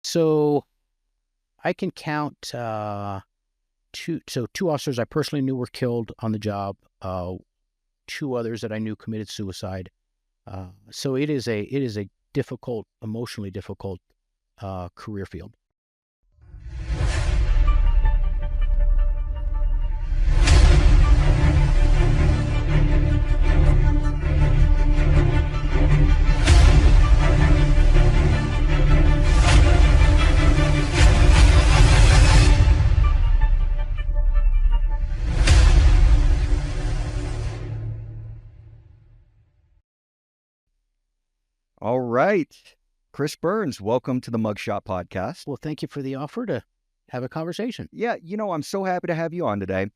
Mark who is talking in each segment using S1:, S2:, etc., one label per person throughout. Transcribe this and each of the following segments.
S1: So I can count two officers I personally knew were killed on the job. Two others that I knew committed suicide. So it is a difficult, emotionally difficult career field.
S2: All right. Chris Burns, welcome to the Mugshot Podcast.
S1: Well, thank you for the offer to have a conversation.
S2: Yeah, I'm so happy to have you on today.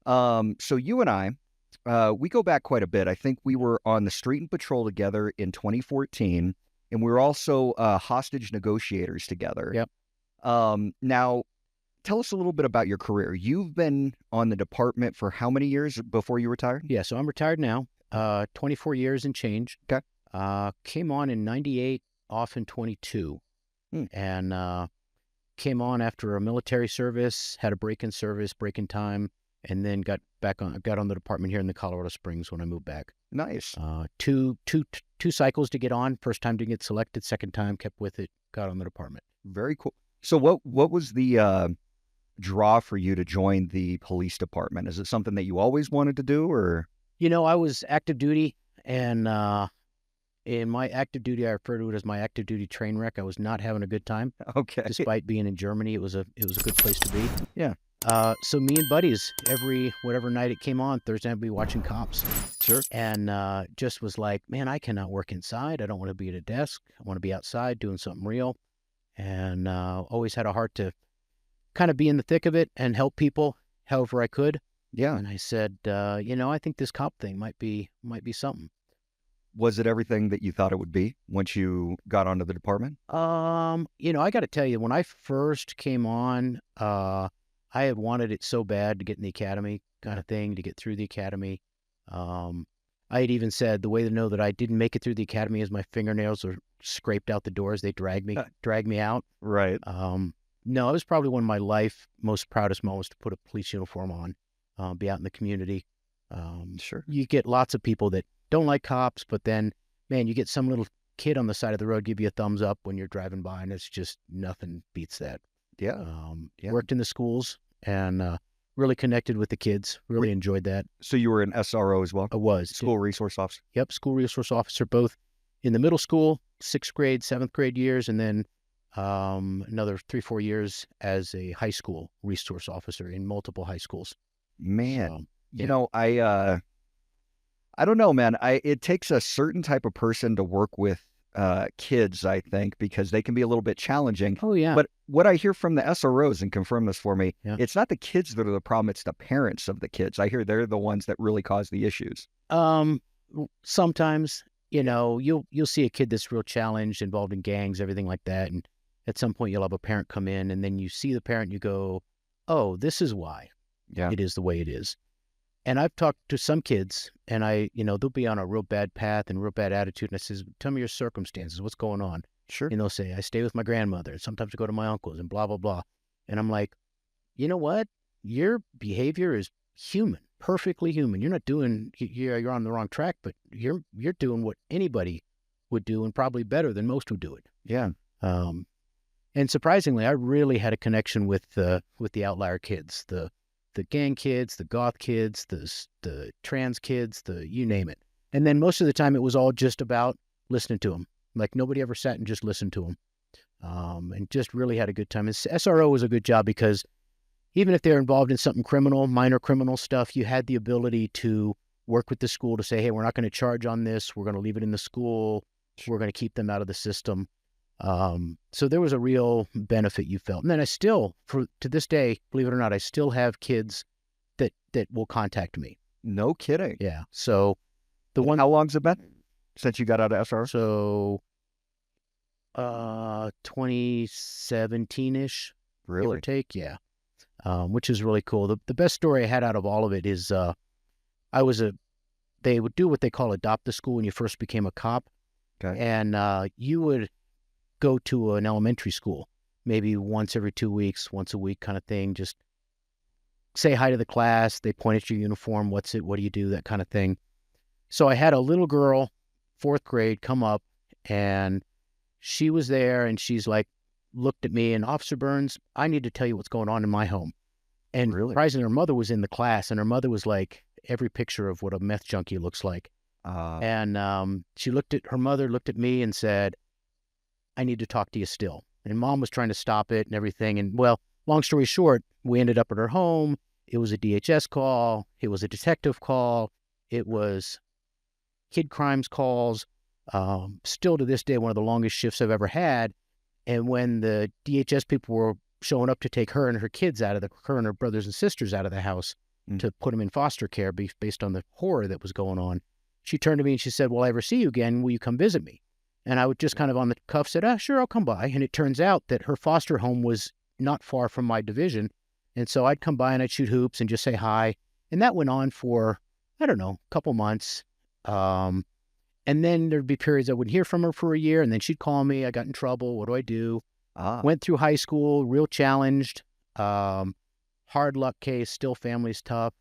S2: So you and I, we go back quite a bit. I think we were on the street and patrol together in 2014, and we were also hostage negotiators together.
S1: Yep.
S2: Now, tell us a little bit about your career. You've been on the department for how many years before you retired?
S1: Yeah, so I'm retired now, 24 years and change.
S2: Okay.
S1: Came on in 98, off in 22. And came on after a military service, had a break in service, break in time, and then got on the department here in the Colorado Springs when I moved back.
S2: Nice.
S1: Two cycles to get on. First time didn't get selected. Second time kept with it. Got on the department.
S2: Very cool. So what was the draw for you to join the police department? Is it something that you always wanted to do, or?
S1: I was active duty, and in my active duty, I refer to it as my active duty train wreck. I was not having a good time.
S2: Okay.
S1: Despite being in Germany, it was a good place to be.
S2: Yeah.
S1: So me and buddies, every whatever night it came on, Thursday I'd be watching Cops.
S2: Sure.
S1: And just was like, man, I cannot work inside. I don't want to be at a desk. I want to be outside doing something real. And always had a heart to kind of be in the thick of it and help people however I could.
S2: Yeah.
S1: And I said, I think this cop thing might be something.
S2: Was it everything that you thought it would be once you got onto the department?
S1: I got to tell you, when I first came on, I had wanted it so bad to get in the academy kind of thing, to get through the academy. I had even said the way to know that I didn't make it through the academy is my fingernails are scraped out the doors. They dragged me out.
S2: Right.
S1: No, it was probably one of my life most proudest moments to put a police uniform on, be out in the community.
S2: Sure.
S1: You get lots of people that don't like cops, but then, man, you get some little kid on the side of the road give you a thumbs up when you're driving by, and it's just nothing beats that.
S2: Yeah.
S1: Worked in the schools and really connected with the kids. Really enjoyed that.
S2: So you were an SRO as well?
S1: I was.
S2: School resource officer?
S1: Yep, school resource officer, both in the middle school, 6th grade, 7th grade years, and then another 3-4 years as a high school resource officer in multiple high schools.
S2: Man, I don't know, man. It takes a certain type of person to work with kids, I think, because they can be a little bit challenging.
S1: Oh, yeah.
S2: But what I hear from the SROs, and confirm this for me,
S1: Yeah.
S2: it's not the kids that are the problem, it's the parents of the kids. I hear they're the ones that really cause the issues.
S1: Sometimes, you'll see a kid that's real challenged, involved in gangs, everything like that, and at some point you'll have a parent come in, and then you see the parent, and you go, oh, this is why it is the way it is. And I've talked to some kids, and they'll be on a real bad path and real bad attitude. And I says, tell me your circumstances. What's going on?
S2: Sure.
S1: And they'll say, I stay with my grandmother, and sometimes I go to my uncle's, and blah, blah, blah. And I'm like, you know what? Your behavior is human, perfectly human. You're not doing, you're on the wrong track, but you're doing what anybody would do, and probably better than most would do it.
S2: Yeah.
S1: And surprisingly, I really had a connection with the outlier kids, the gang kids, the goth kids, the trans kids, you name it. And then most of the time it was all just about listening to them. Like nobody ever sat and just listened to them. And just really had a good time. And SRO was a good job because even if they're involved in something criminal, minor criminal stuff, you had the ability to work with the school to say, hey, we're not going to charge on this. We're going to leave it in the school. We're going to keep them out of the system. So there was a real benefit you felt. And then I still, to this day, believe it or not, I still have kids that will contact me.
S2: No kidding.
S1: Yeah. So
S2: how long's it been since you got out of SRO?
S1: So 2017-ish,
S2: really?
S1: Give or take. Yeah. Which is really cool. The best story I had out of all of it is they would do what they call adopt the school when you first became a cop.
S2: Okay.
S1: And you would go to an elementary school, maybe once every 2 weeks, once a week kind of thing. Just say hi to the class. They point at your uniform. What's it? What do you do? That kind of thing. So I had a little girl, 4th grade, come up, and she was there, and she's like, looked at me, and Officer Burns, I need to tell you what's going on in my home. And
S2: Really?
S1: surprisingly, her mother was in the class, and her mother was like every picture of what a meth junkie looks like.
S2: Uh,
S1: And her mother looked at me and said, I need to talk to you still. And mom was trying to stop it and everything. And well, long story short, we ended up at her home. It was a DHS call. It was a detective call. It was kid crimes calls. Still to this day, one of the longest shifts I've ever had. And when the DHS people were showing up to take her and her kids her and her brothers and sisters out of the house
S2: Mm.
S1: to put them in foster care based on the horror that was going on, she turned to me and she said, will I ever see you again? Will you come visit me? And I would just kind of on the cuff said, sure, I'll come by. And it turns out that her foster home was not far from my division. And so I'd come by and I'd shoot hoops and just say hi. And that went on for, I don't know, a couple months. And then there'd be periods I wouldn't hear from her for a year, and then she'd call me. I got in trouble. What do I do?
S2: ah,
S1: Went through high school, real challenged, hard luck case, still family's tough.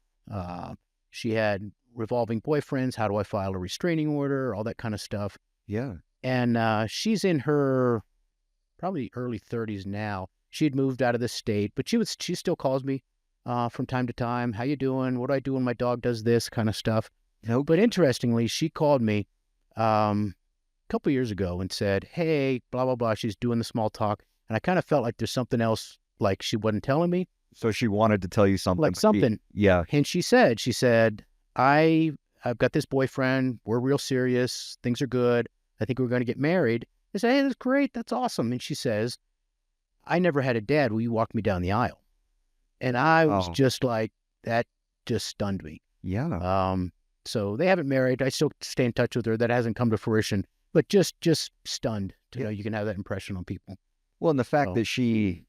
S1: She had revolving boyfriends. How do I file a restraining order? All that kind of stuff.
S2: yeah.
S1: And she's in her probably early 30s now. She'd moved out of the state, but she still calls me from time to time. How you doing? What do I do when my dog does this kind of stuff?
S2: Nope.
S1: But interestingly, she called me a couple years ago and said, hey, blah, blah, blah. She's doing the small talk. And I kind of felt like there's something else, like she wasn't telling me,
S2: So she wanted to tell you something.
S1: like something.
S2: Yeah.
S1: And she said, I've got this boyfriend. We're real serious. Things are good. I think we're going to get married. I said, hey, that's great. That's awesome. And she says, I never had a dad. Will you walk me down the aisle? And I was
S2: Oh,
S1: just like, that just stunned me.
S2: yeah.
S1: So they haven't married. I still stay in touch with her. That hasn't come to fruition, but just stunned. You
S2: Yeah.
S1: know, you can have that impression on people.
S2: Well, and the fact
S1: So,
S2: that she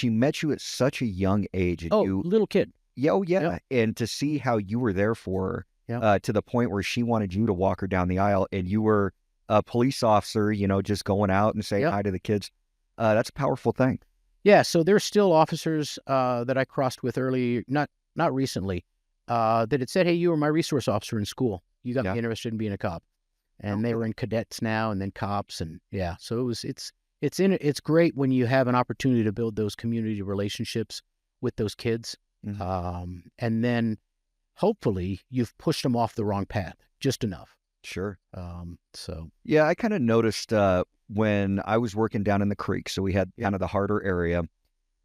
S2: met you at such a young age, and
S1: oh,
S2: you,
S1: little kid.
S2: yeah, oh
S1: Yep.
S2: yeah, and to see how you were there for
S1: Yep.
S2: her, to the point where she wanted you to walk her down the aisle, and you were a police officer, just going out and saying
S1: Yep.
S2: hi to the kids. That's a powerful thing.
S1: Yeah. So there's still officers that I crossed with early, not recently, that had said, hey, you were my resource officer in school. You got
S2: Yeah.
S1: me interested in being a cop. And they
S2: Okay.
S1: were in cadets now and then cops. And yeah, so it's great when you have an opportunity to build those community relationships with those kids.
S2: Mhm.
S1: And then hopefully you've pushed them off the wrong path just enough.
S2: Sure.
S1: So
S2: Yeah, I kind of noticed when I was working down in the creek, so we had kind of the harder area.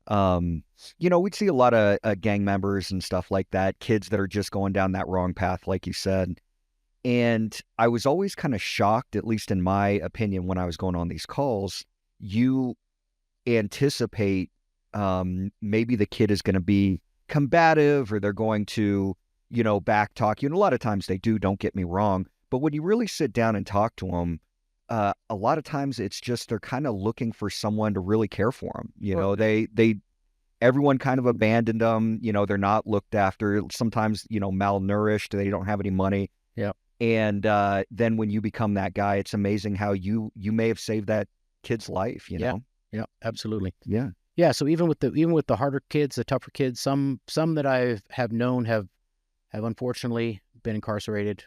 S2: We'd see a lot of gang members and stuff like that, kids that are just going down that wrong path, like you said. And I was always kind of shocked, at least in my opinion, when I was going on these calls. You anticipate maybe the kid is going to be combative, or they're going to, back talk you. And a lot of times they do, don't get me wrong. But when you really sit down and talk to them, a lot of times it's just they're kind of looking for someone to really care for them.
S1: Sure.
S2: Everyone kind of abandoned them. They're not looked after. Sometimes, malnourished. They don't have any money.
S1: Yeah.
S2: And then when you become that guy, it's amazing how you may have saved that kid's life.
S1: Yeah. Yeah, absolutely.
S2: Yeah.
S1: Yeah. So even with the harder kids, the tougher kids, some that I have known have unfortunately been incarcerated,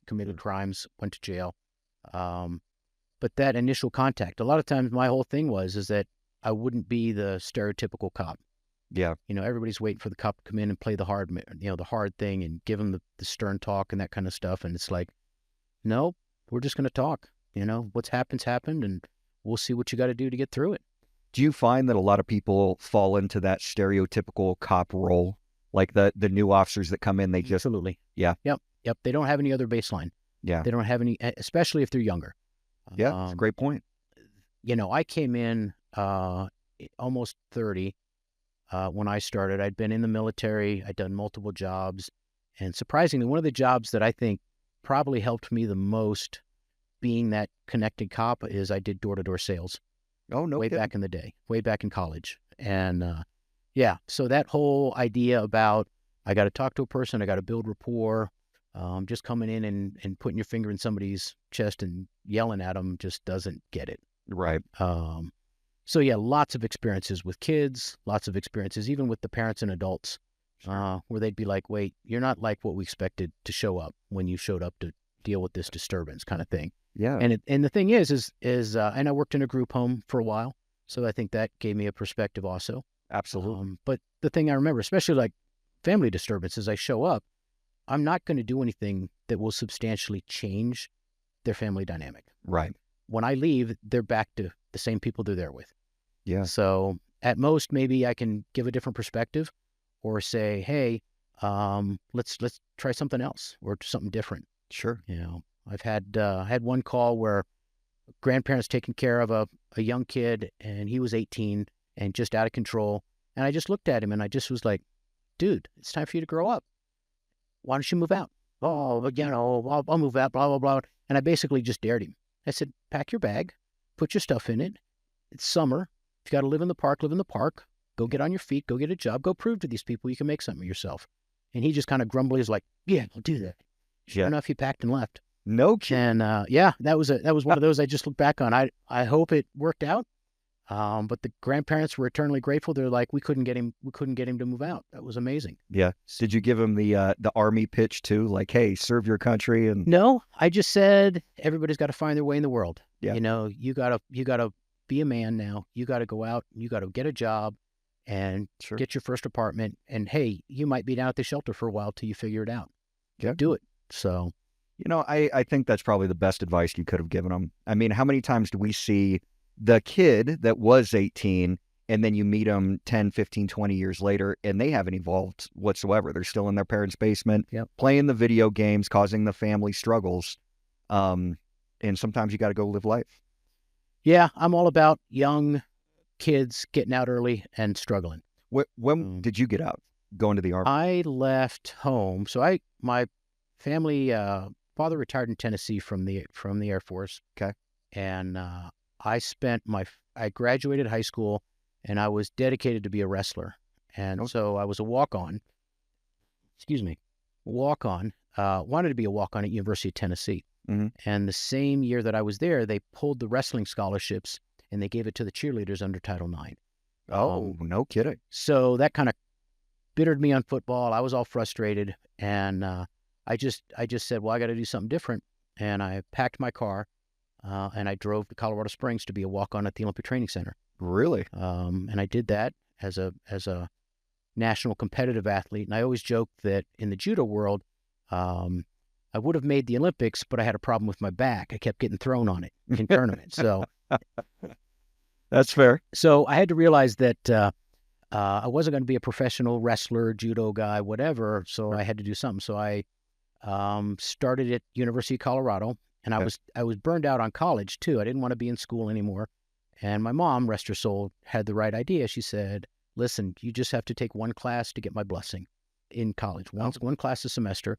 S1: committed crimes, went to jail. But that initial contact, a lot of times my whole thing is that I wouldn't be the stereotypical cop.
S2: Yeah.
S1: Everybody's waiting for the cop to come in and play the hard, the hard thing and give them the stern talk and that kind of stuff. And it's like, no, we're just going to talk. What's happened, and we'll see what you got to do to get through it.
S2: Do you find that a lot of people fall into that stereotypical cop role? Like the new officers that come in, they just,
S1: Absolutely.
S2: yeah.
S1: Yep. They don't have any other baseline.
S2: Yeah.
S1: They don't have any, especially if they're younger.
S2: Yeah. It's a great point.
S1: I came in almost 30 when I started. I'd been in the military. I'd done multiple jobs. And surprisingly, one of the jobs that I think probably helped me the most being that connected cop is I did door-to-door sales.
S2: Oh, no
S1: way
S2: kidding.
S1: back in the day, way back in college. And yeah, so that whole idea about I got to talk to a person, I got to build rapport, just coming in and putting your finger in somebody's chest and yelling at them just doesn't get it.
S2: Right.
S1: So yeah, lots of experiences with kids, lots of experiences, even with the parents and adults, where they'd be like, wait, you're not like what we expected to show up when you showed up to deal with this disturbance kind of thing.
S2: Yeah,
S1: And the thing is, and I worked in a group home for a while. So I think that gave me a perspective also.
S2: absolutely.
S1: But the thing I remember, especially like family disturbances, I show up, I'm not going to do anything that will substantially change their family dynamic.
S2: Right.
S1: When I leave, they're back to the same people they're there with.
S2: Yeah,
S1: So at most, maybe I can give a different perspective or say, hey, let's try something else or something different.
S2: sure.
S1: You know, I've had one call where grandparents taking care of a young kid and he was 18 and just out of control. And I just looked at him and I just was like, dude, it's time for you to grow up. Why don't you move out? Oh, but I'll move out, blah, blah, blah. And I basically just dared him. I said, pack your bag, put your stuff in it. It's summer. If you got to live in the park, live in the park. Go get on your feet, go get a job, go prove to these people you can make something of yourself. And he just kind of grumbly is like, yeah, I'll do that. Sure enough, he packed and left.
S2: No kidding.
S1: And yeah, that was one of those I just look back on. I hope it worked out. But the grandparents were eternally grateful. They're like, we couldn't get him to move out. That was amazing.
S2: Yeah. Did you give him the army pitch too? Like, hey, serve your country and
S1: No, I just said everybody's got to find their way in the world.
S2: Yeah.
S1: You know, you gotta be a man now. You got to go out. You got to get a job and
S2: Sure.
S1: get your first apartment. And hey, you might be down at the shelter for a while till you figure it out.
S2: Yeah.
S1: Do it. So,
S2: I think that's probably the best advice you could have given them. I mean, how many times do we see the kid that was 18 and then you meet them 10, 15, 20 years later and they haven't evolved whatsoever. They're still in their parents' basement,
S1: Yep.
S2: playing the video games, causing the family struggles. And sometimes you got to go live life.
S1: yeah, I'm all about young kids getting out early and struggling.
S2: When did you get out, going to the Army?
S1: I left home. So my family, father retired in Tennessee from the Air Force.
S2: Okay.
S1: And I graduated high school and I was dedicated to be a wrestler. And so I was a walk-on, wanted to be a walk-on at University of Tennessee.
S2: Mm-hmm.
S1: And the same year that I was there, they pulled the wrestling scholarships and they gave it to the cheerleaders under Title IX.
S2: Oh, no kidding.
S1: So that kind of bittered me on football. I was all frustrated. And I just said, well, I got to do something different. And I packed my car and I drove to Colorado Springs to be a walk-on at the Olympic Training Center.
S2: Really?
S1: And I did that as a national competitive athlete. And I always joked that in the judo world, I would have made the Olympics, but I had a problem with my back. I kept getting thrown on it in tournaments. So
S2: that's fair.
S1: So I had to realize that I wasn't going to be a professional wrestler, judo guy, whatever. So I had to do something. So I started at University of Colorado, and I was burned out on college too. I didn't want to be in school anymore. And my mom, rest her soul, had the right idea. She said, listen, you just have to take one class to get my blessing in college, one class a semester.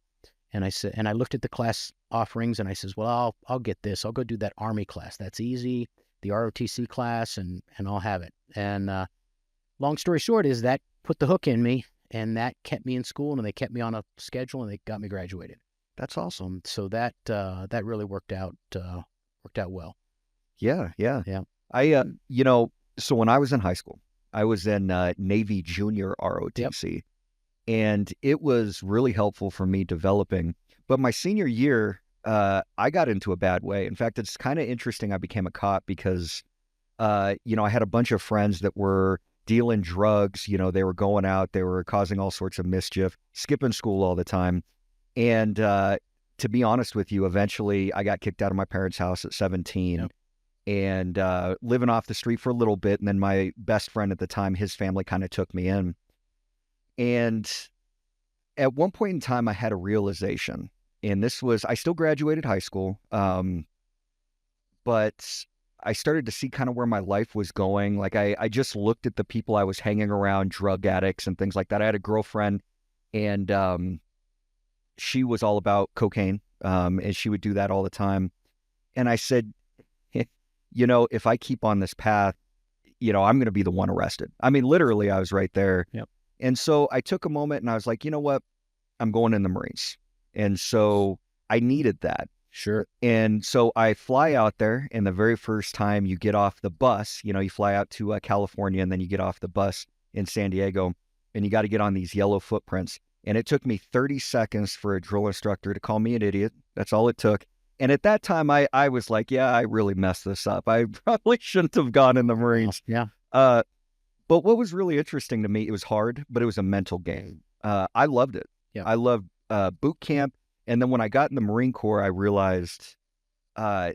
S1: And I said, and I looked at the class offerings and I says, well, I'll get this. I'll go do that Army class. That's easy. The ROTC class, and I'll have it. And long story short is that put the hook in me, and that kept me in school, and they kept me on a schedule, and they got me graduated.
S2: That's awesome.
S1: So that really worked out well.
S2: Yeah. So when I was in high school, I was in Navy Junior ROTC,
S1: Yep.
S2: and it was really helpful for me developing. But my senior year, I got into a bad way. In fact, it's kind of interesting. I became a cop because, I had a bunch of friends that were dealing drugs. They were going out, they were causing all sorts of mischief, skipping school all the time. And to be honest with you, eventually I got kicked out of my parents' house at 17. Yep. And living off the street for a little bit. And then my best friend at the time, his family kind of took me in. And at one point in time, I had a realization. And I still graduated high school, but I started to see kind of where my life was going. Like I just looked at the people I was hanging around, drug addicts and things like that. I had a girlfriend, and she was all about cocaine, and she would do that all the time. And I said, if I keep on this path, I'm going to be the one arrested. I mean, literally, I was right there.
S1: Yep.
S2: And so I took a moment and I was like, you know what? I'm going in the Marines. And so I needed that.
S1: Sure.
S2: And so I fly out there, and the very first time you get off the bus, you fly out to California, and then you get off the bus in San Diego, and you got to get on these yellow footprints. And it took me 30 seconds for a drill instructor to call me an idiot. That's all it took. And at that time, I was like, yeah, I really messed this up. I probably shouldn't have gone in the Marines.
S1: Yeah.
S2: But what was really interesting to me, it was hard, but it was a mental game. I loved it.
S1: Yeah.
S2: I loved boot camp. And then when I got in the Marine Corps, I realized, they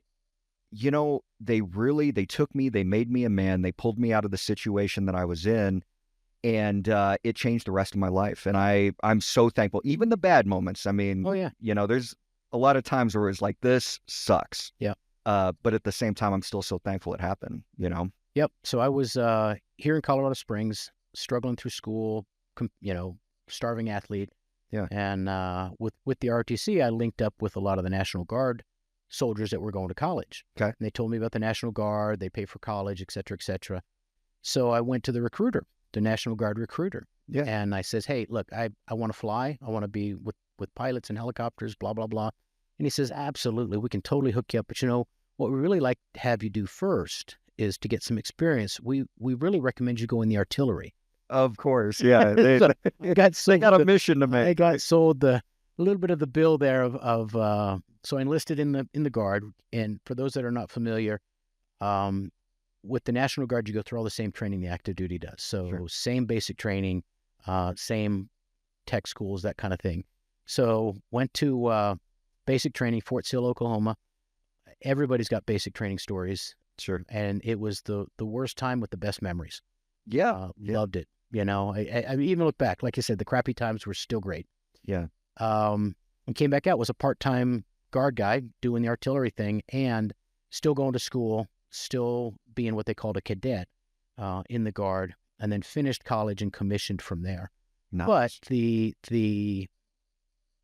S2: took me, they made me a man, they pulled me out of the situation that I was in, and it changed the rest of my life. And I'm so thankful. Even the bad moments. I mean,
S1: Oh, yeah.
S2: there's a lot of times where it's like, this sucks.
S1: Yeah.
S2: But at the same time, I'm still so thankful it happened,
S1: Yep. So I was here in Colorado Springs, struggling through school, starving athlete.
S2: Yeah.
S1: And with the ROTC, I linked up with a lot of the National Guard soldiers that were going to college.
S2: Okay.
S1: And they told me about the National Guard, they pay for college, et cetera, et cetera. So I went to the recruiter, the National Guard recruiter.
S2: Yeah.
S1: And I says, hey, look, I want to fly. I want to be with pilots and helicopters, blah, blah, blah. And he says, absolutely, we can totally hook you up. But what we really like to have you do first is to get some experience. We really recommend you go in the artillery.
S2: Of course, yeah. They
S1: got
S2: a mission to make.
S1: I got sold a little bit of the bill there of so I enlisted in the Guard. And for those that are not familiar, with the National Guard, you go through all the same training the active duty does. So
S2: Sure.
S1: Same basic training, same tech schools, that kind of thing. So went to basic training, Fort Sill, Oklahoma. Everybody's got basic training stories.
S2: Sure.
S1: And it was the worst time with the best memories.
S2: Yeah.
S1: Loved it. I even look back, like I said, the crappy times were still great.
S2: Yeah.
S1: And came back out, was a part-time Guard guy doing the artillery thing and still going to school, still being what they called a cadet in the Guard, and then finished college and commissioned from there.
S2: Nice.
S1: But the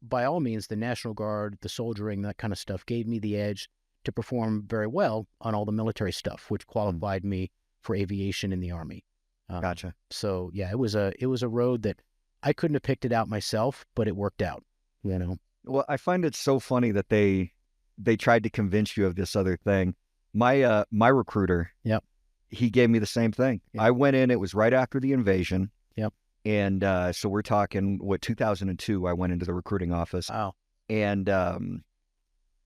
S1: by all means, the National Guard, the soldiering, that kind of stuff gave me the edge to perform very well on all the military stuff, which qualified me for aviation in the Army.
S2: Gotcha.
S1: So yeah, it was a road that I couldn't have picked it out myself, but it worked out.
S2: Well, I find it so funny that they tried to convince you of this other thing. My recruiter,
S1: Yep.
S2: he gave me the same thing.
S1: Yep.
S2: I went in, it was right after the invasion.
S1: Yep.
S2: And so we're talking, 2002, I went into the recruiting office.
S1: Wow.
S2: And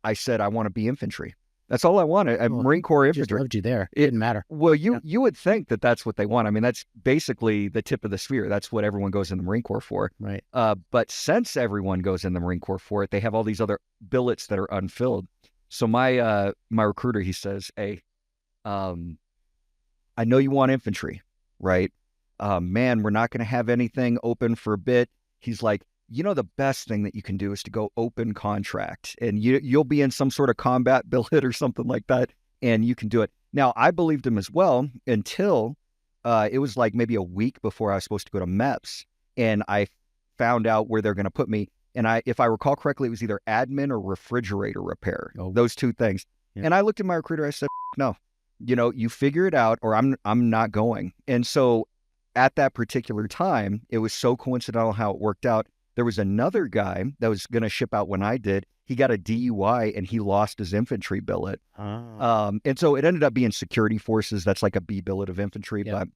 S2: I said, I want to be infantry. That's all I wanted. Marine Corps
S1: Just
S2: infantry.
S1: loved you there. It didn't matter.
S2: Well, you would think that that's what they want. I mean, that's basically the tip of the spear. That's what everyone goes in the Marine Corps for.
S1: Right.
S2: But since everyone goes in the Marine Corps for it, they have all these other billets that are unfilled. So my recruiter, he says, hey, I know you want infantry, right? Man, we're not going to have anything open for a bit. He's like, the best thing that you can do is to go open contract, and you'll be in some sort of combat billet or something like that, and you can do it. Now, I believed him as well until it was like maybe a week before I was supposed to go to MEPS, and I found out where they're going to put me. And if I recall correctly, it was either admin or refrigerator repair, those two things. Yeah. And I looked at my recruiter, I said, no, you figure it out, or I'm not going. And so at that particular time, it was so coincidental how it worked out. There was another guy that was going to ship out when I did. He got a DUI and he lost his infantry billet.
S1: Oh.
S2: And so it ended up being security forces. That's like a B billet of infantry,
S1: Yep.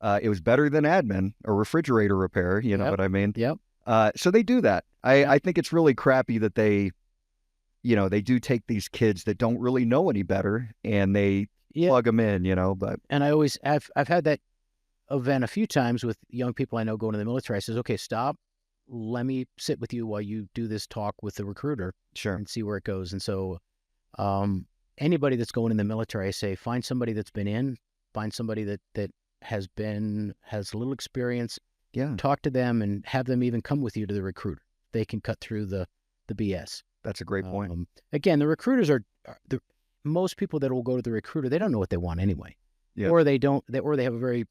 S2: but it was better than admin or refrigerator repair. You know what I mean?
S1: Yep.
S2: So they do that. I think it's really crappy that they do take these kids that don't really know any better and they plug them in, but.
S1: And I've had that event a few times with young people I know going to the military. I says, okay, stop. Let me sit with you while you do this talk with the recruiter.
S2: Sure.
S1: And see where it goes. And so anybody that's going in the military, I say, find somebody that's been in, find somebody that has a little experience.
S2: Yeah.
S1: Talk to them and have them even come with you to the recruiter. They can cut through the BS.
S2: That's a great point.
S1: Again, the recruiters most people that will go to the recruiter, they don't know what they want anyway.
S2: Yeah.
S1: Or they have a very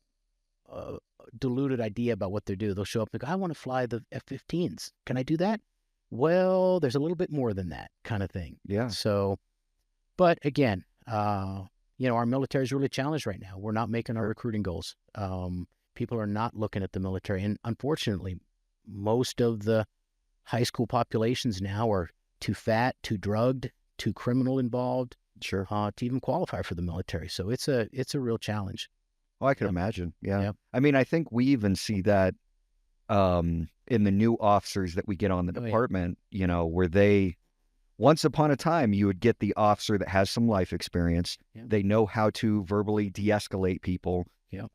S1: diluted idea about what they do. They'll show up and go, I want to fly the F-15s. Can I do that? Well, there's a little bit more than that kind of thing.
S2: Yeah.
S1: So, but again, our military is really challenged right now. We're not making our recruiting goals. People are not looking at the military. And unfortunately, most of the high school populations now are too fat, too drugged, too criminal involved
S2: Sure.
S1: to even qualify for the military. So it's a real challenge.
S2: Oh, I can
S1: Yep.
S2: imagine. Yeah.
S1: Yep.
S2: I mean, I think we even see that in the new officers that we get on the
S1: Oh yeah.
S2: department, where once upon a time, you would get the officer that has some life experience.
S1: Yeah.
S2: They know how to verbally de-escalate people.
S1: Yeah.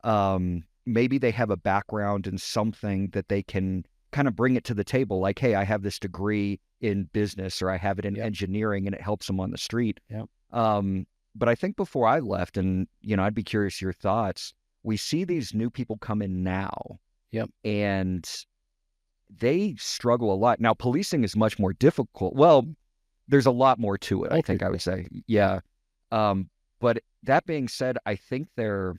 S2: Maybe they have a background in something that they can kind of bring it to the table. Like, hey, I have this degree in business, or I have it in
S1: Yep.
S2: engineering, and it helps them on the street.
S1: Yep.
S2: But I think before I left, and I'd be curious your thoughts. We see these new people come in now,
S1: Yep.
S2: and they struggle a lot. Now, policing is much more difficult. Well, there's a lot more to it, I think I would say. Yeah. But that being said, I think they're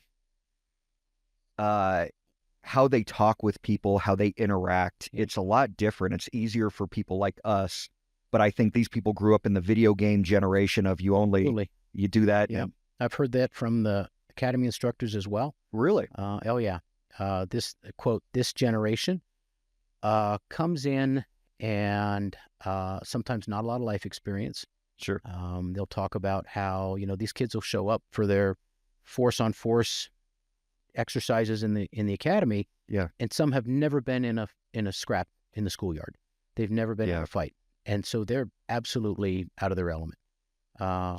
S2: how they talk with people, how they interact, it's a lot different. It's easier for people like us. But I think these people grew up in the video game generation of
S1: Absolutely.
S2: you do that.
S1: Yeah. I've heard that from the academy instructors as well.
S2: Really?
S1: Oh yeah. This quote, this generation comes in and sometimes not a lot of life experience.
S2: Sure.
S1: They'll talk about how, these kids will show up for their force on force exercises in the academy.
S2: Yeah.
S1: And some have never been in a scrap in the schoolyard. They've never been in a fight. And so they're absolutely out of their element.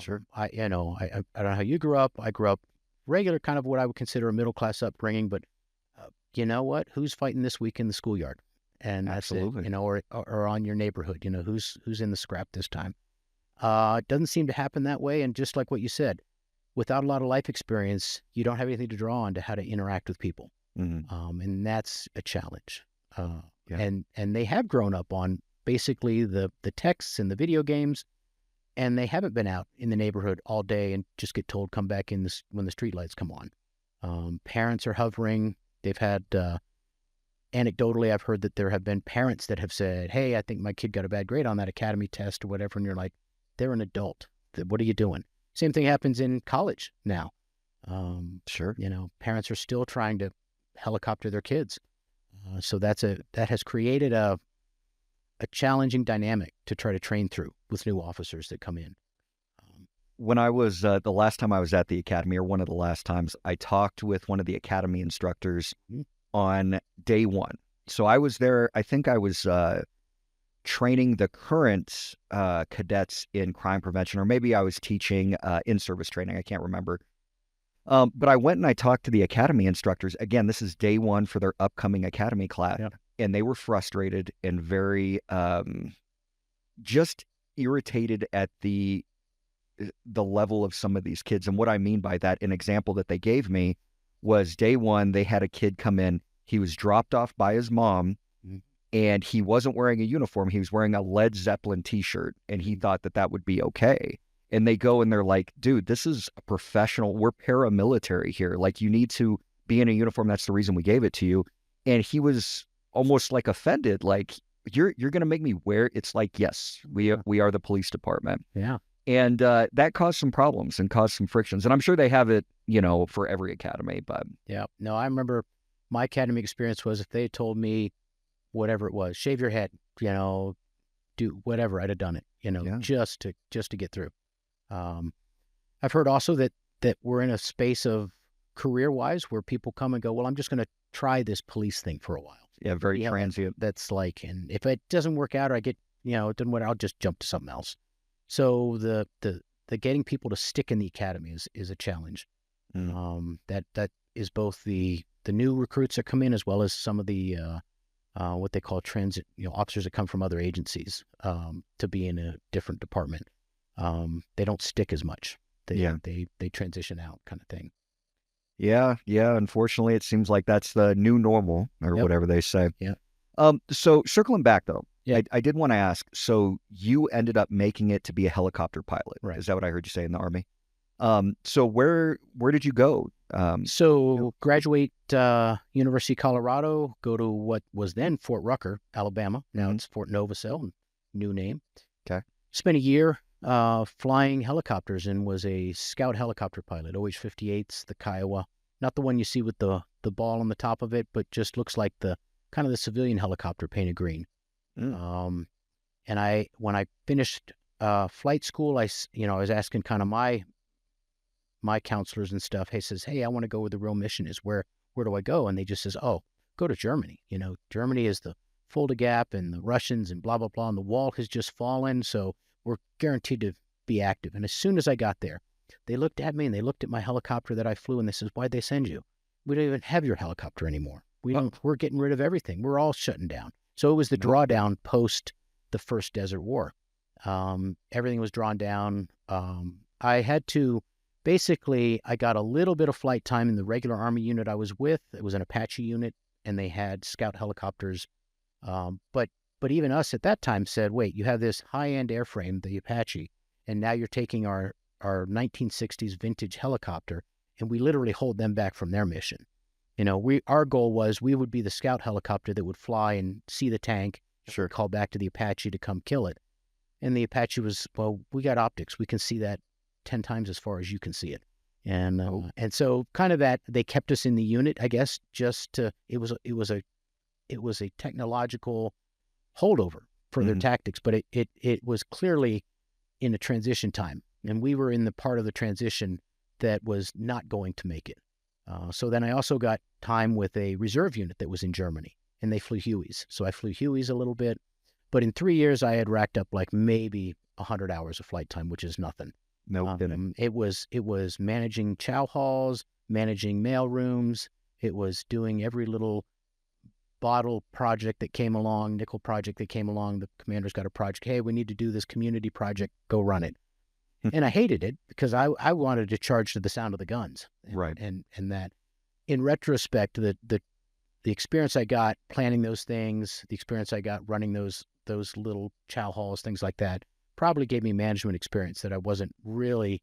S2: Sure.
S1: I don't know how you grew up. I grew up regular, kind of what I would consider a middle-class upbringing, but you know what? Who's fighting this week in the schoolyard? And that's
S2: Absolutely.
S1: it, or on your neighborhood, who's in the scrap this time. It doesn't seem to happen that way. And just like what you said, without a lot of life experience, you don't have anything to draw on to how to interact with people.
S2: Mm-hmm.
S1: And that's a challenge.
S2: Yeah.
S1: And they have grown up on basically the texts and the video games, and they haven't been out in the neighborhood all day and just get told come back in this when the streetlights come on. Parents are hovering. They've had anecdotally, I've heard that there have been parents that have said, "Hey, I think my kid got a bad grade on that academy test or whatever," and you're like, "They're an adult. What are you doing?" Same thing happens in college now.
S2: Sure.
S1: Parents are still trying to helicopter their kids. So that has created a challenging dynamic to try to train through with new officers that come in.
S2: When I was the last time I was at the academy, or one of the last times, I talked with one of the academy instructors on day one. So I was there. I think I was training the current cadets in crime prevention, or maybe I was teaching in-service training. I can't remember. But I went and I talked to the academy instructors. Again, this is day one for their upcoming academy class.
S1: Yep.
S2: And they were frustrated and very just irritated at the level of some of these kids. And what I mean by that, an example that they gave me was day one, they had a kid come in. He was dropped off by his mom, and he wasn't wearing a uniform. He was wearing a Led Zeppelin t-shirt, and he thought that would be okay. And they go and they're like, dude, this is a professional. We're paramilitary here. Like, you need to be in a uniform. That's the reason we gave it to you. And he was almost like offended. Like, you're going to make me wear. It's like, yes, we are the police department.
S1: Yeah.
S2: And that caused some problems and caused some frictions. And I'm sure they have it, for every academy. But
S1: yeah, no, I remember my academy experience was if they had told me whatever it was, shave your head, do whatever, I'd have done it, just to get through. I've heard also that we're in a space of career-wise where people come and go, well, I'm just going to try this police thing for a while.
S2: Yeah, very transient.
S1: That's like, and if it doesn't work out or I get, it doesn't work, I'll just jump to something else. So the getting people to stick in the academy is a challenge. That is both the new recruits that come in as well as some of the what they call transit, officers that come from other agencies to be in a different department. They don't stick as much. They transition out, kind of thing.
S2: Yeah. Unfortunately, it seems like that's the new normal, or whatever they say.
S1: Yeah.
S2: So circling back though,
S1: yeah.
S2: I did want to ask. So you ended up making it to be a helicopter pilot,
S1: right?
S2: Is that what I heard you say in the Army? So where did you go?
S1: Graduate University of Colorado. Go to what was then Fort Rucker, Alabama. Now it's Fort Novosel, new name.
S2: Okay.
S1: Spent a year flying helicopters and was a scout helicopter pilot. OH-58s, the Kiowa, not the one you see with the ball on the top of it, but just looks like the civilian helicopter painted green. And when I finished flight school, I was asking kind of my counselors and stuff. Hey, says, hey, I want to go where the real mission is. Where do I go? And they just says, oh, go to Germany. Germany is the Fulda Gap and the Russians and blah, blah, blah. And the wall has just fallen. So we're guaranteed to be active. And as soon as I got there, they looked at me and they looked at my helicopter that I flew and they says, why'd they send you? We don't even have your helicopter anymore. We're getting rid of everything. We're all shutting down. So it was the drawdown post the first Desert War. Everything was drawn down. I had to, basically, I got a little bit of flight time in the regular Army unit I was with. It was an Apache unit, and they had scout helicopters. But even us at that time said, wait, you have this high-end airframe, the Apache, and now you're taking our 1960s vintage helicopter, and we literally hold them back from their mission. Our goal was we would be the scout helicopter that would fly and see the tank,
S2: Sure.
S1: call back to the Apache to come kill it. And the Apache was, well, we got optics. We can see that 10 times as far as you can see it. And so kind of that, they kept us in the unit, I guess, just to, it was a technological holdover for their tactics, but it was clearly in a transition time. And we were in the part of the transition that was not going to make it. So then I also got time with a reserve unit that was in Germany, and they flew Hueys. So I flew Hueys a little bit, but in 3 years I had racked up like maybe 100 hours of flight time, which is nothing.
S2: No kidding.
S1: It was managing chow halls, managing mail rooms. It was doing every little bottle project that came along, nickel project that came along. The commander's got a project. Hey, we need to do this community project. Go run it. And I hated it because I wanted to charge to the sound of the guns.
S2: Right.
S1: And that, in retrospect, the experience I got planning those things, the experience I got running those little chow halls, things like that, probably gave me management experience that I wasn't really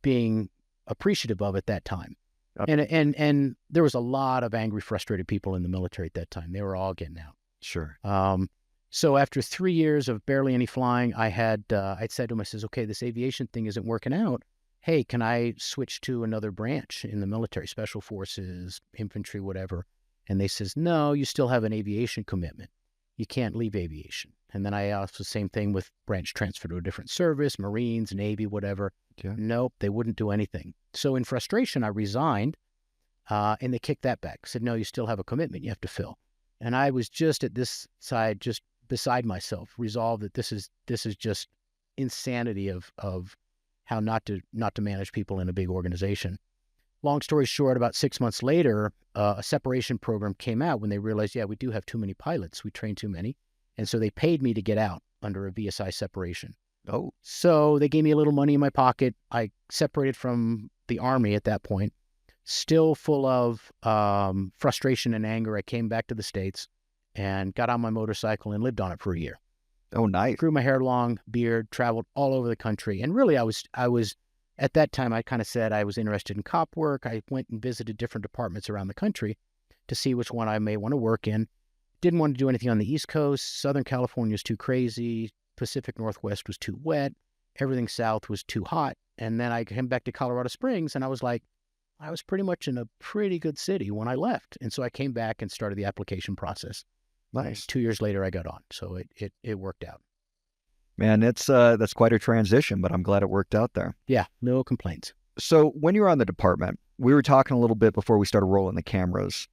S1: being appreciative of at that time. And there was a lot of angry, frustrated people in the military at that time. They were all getting out.
S2: Sure.
S1: So after 3 years of barely any flying, I'd said to him, I says, okay, this aviation thing isn't working out. Hey, can I switch to another branch in the military, special forces, infantry, whatever? And they says, no, you still have an aviation commitment. You can't leave aviation. And then I asked the same thing with branch transfer to a different service, Marines, Navy, whatever.
S2: Yeah.
S1: Nope, they wouldn't do anything. So in frustration, I resigned, and they kicked that back. Said, no, you still have a commitment you have to fill. And I was just at this side, just beside myself, resolved that this is just insanity of how not to manage people in a big organization. Long story short, about 6 months later, a separation program came out when they realized, yeah, we do have too many pilots. We train too many. And so they paid me to get out under a VSI separation.
S2: Oh.
S1: So they gave me a little money in my pocket. I separated from the Army at that point, still full of frustration and anger. I came back to the States and got on my motorcycle and lived on it for a year.
S2: Oh, nice.
S1: Grew my hair long, beard, traveled all over the country. And really, I was at that time, I kind of said I was interested in cop work. I went and visited different departments around the country to see which one I may want to work in. Didn't want to do anything on the East Coast. Southern California was too crazy. Pacific Northwest was too wet. Everything south was too hot. And then I came back to Colorado Springs, and I was like, I was pretty much in a pretty good city when I left. And so I came back and started the application process.
S2: Nice.
S1: 2 years later, I got on. So it worked out.
S2: Man, that's quite a transition, but I'm glad it worked out there.
S1: Yeah, no complaints.
S2: So when you were on the department, we were talking a little bit before we started rolling the cameras.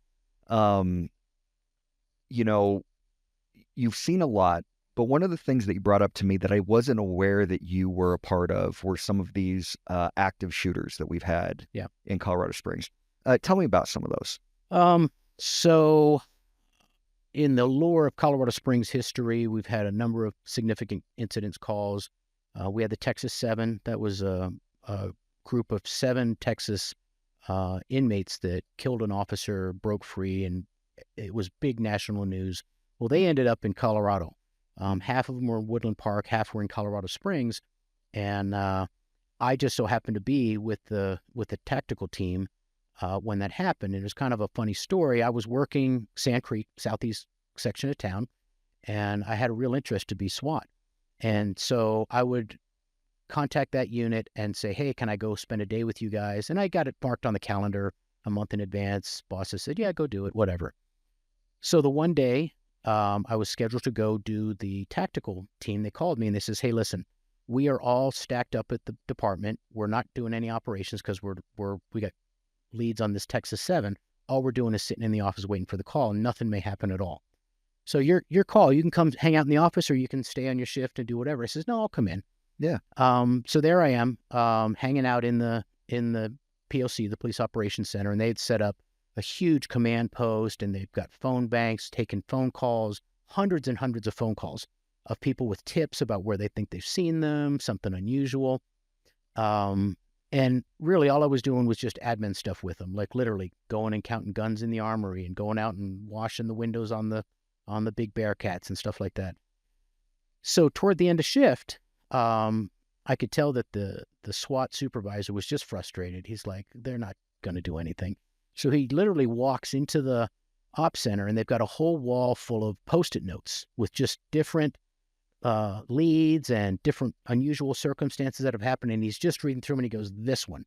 S2: You've seen a lot, but one of the things that you brought up to me that I wasn't aware that you were a part of were some of these active shooters that we've had in Colorado Springs. Tell me about some of those.
S1: So in the lore of Colorado Springs history, we've had a number of significant incidents calls. We had the Texas 7. That was a group of 7 Texas inmates that killed an officer, broke free, and it was big national news. Well, they ended up in Colorado. Half of them were in Woodland Park, half were in Colorado Springs, and I just so happened to be with the tactical team when that happened. It was kind of a funny story. I was working Sand Creek, southeast section of town, and I had a real interest to be SWAT. And so I would contact that unit and say, hey, can I go spend a day with you guys? And I got it marked on the calendar a month in advance. Bosses said, yeah, go do it, whatever. So the one day I was scheduled to go do the tactical team. They called me and they says, hey, listen, We are all stacked up at the department. We're not doing any operations because we got leads on this Texas 7. All we're doing is sitting in the office waiting for the call, and nothing may happen at all. So your call, you can come hang out in the office, or you can stay on your shift and do whatever. I says, no, I'll come in.
S2: Yeah.
S1: So there I am, hanging out in the POC, the Police Operations Center, and they'd set up a huge command post, and they've got phone banks, taking phone calls, hundreds and hundreds of phone calls of people with tips about where they think they've seen them, something unusual. And really all I was doing was just admin stuff with them, like literally going and counting guns in the armory and going out and washing the windows on the big Bearcats and stuff like that. So toward the end of shift, I could tell that the SWAT supervisor was just frustrated. He's like, they're not going to do anything. So he literally walks into the op center, and they've got a whole wall full of Post-it notes with just different leads and different unusual circumstances that have happened. And he's just reading through them, and he goes, this one.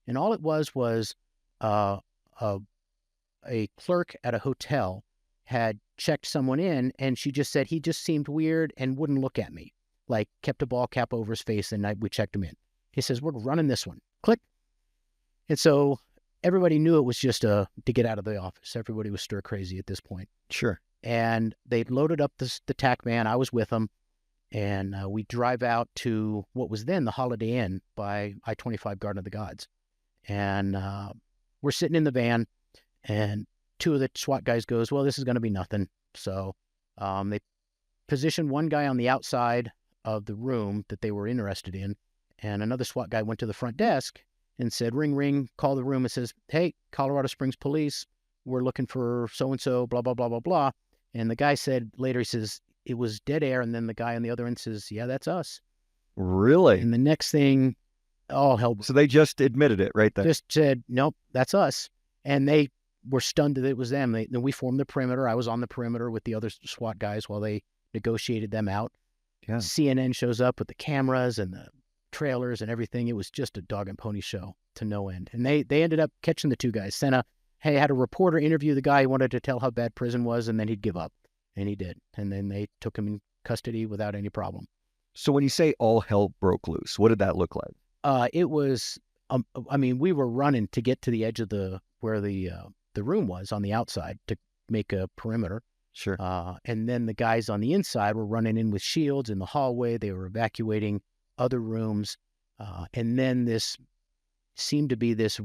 S1: And all it was a clerk at a hotel had checked someone in, and she just said he just seemed weird and wouldn't look at me, like kept a ball cap over his face, and we checked him in. He says, we're running this one. Click. And so everybody knew it was just to get out of the office. Everybody was stir crazy at this point.
S2: Sure.
S1: And they loaded up the TAC van. I was with them. And we drive out to what was then the Holiday Inn by I-25 Garden of the Gods. And we're sitting in the van, and two of the SWAT guys goes, well, this is going to be nothing. So they positioned one guy on the outside of the room that they were interested in, and another SWAT guy went to the front desk and said, ring, ring, call the room and says, hey, Colorado Springs Police, we're looking for so-and-so, blah, blah, blah, blah, blah. And the guy said later, he says, it was dead air. And then the guy on the other end says, yeah, that's us.
S2: Really?
S1: And the next thing, all hell.
S2: So they just admitted it right there.
S1: Just said, nope, that's us. And they were stunned that it was them. Then we formed the perimeter. I was on the perimeter with the other SWAT guys while they negotiated them out.
S2: Yeah.
S1: CNN shows up with the cameras and the trailers and everything. It was just a dog and pony show to no end. And they ended up catching the two guys. Had a reporter interview the guy who wanted to tell how bad prison was, and then he'd give up. And he did. And then they took him in custody without any problem.
S2: So when you say all hell broke loose, what did that look like?
S1: It was, we were running to get to the edge of where the room was on the outside to make a perimeter.
S2: Sure.
S1: And then the guys on the inside were running in with shields in the hallway. They were evacuating other rooms. And then this seemed to be this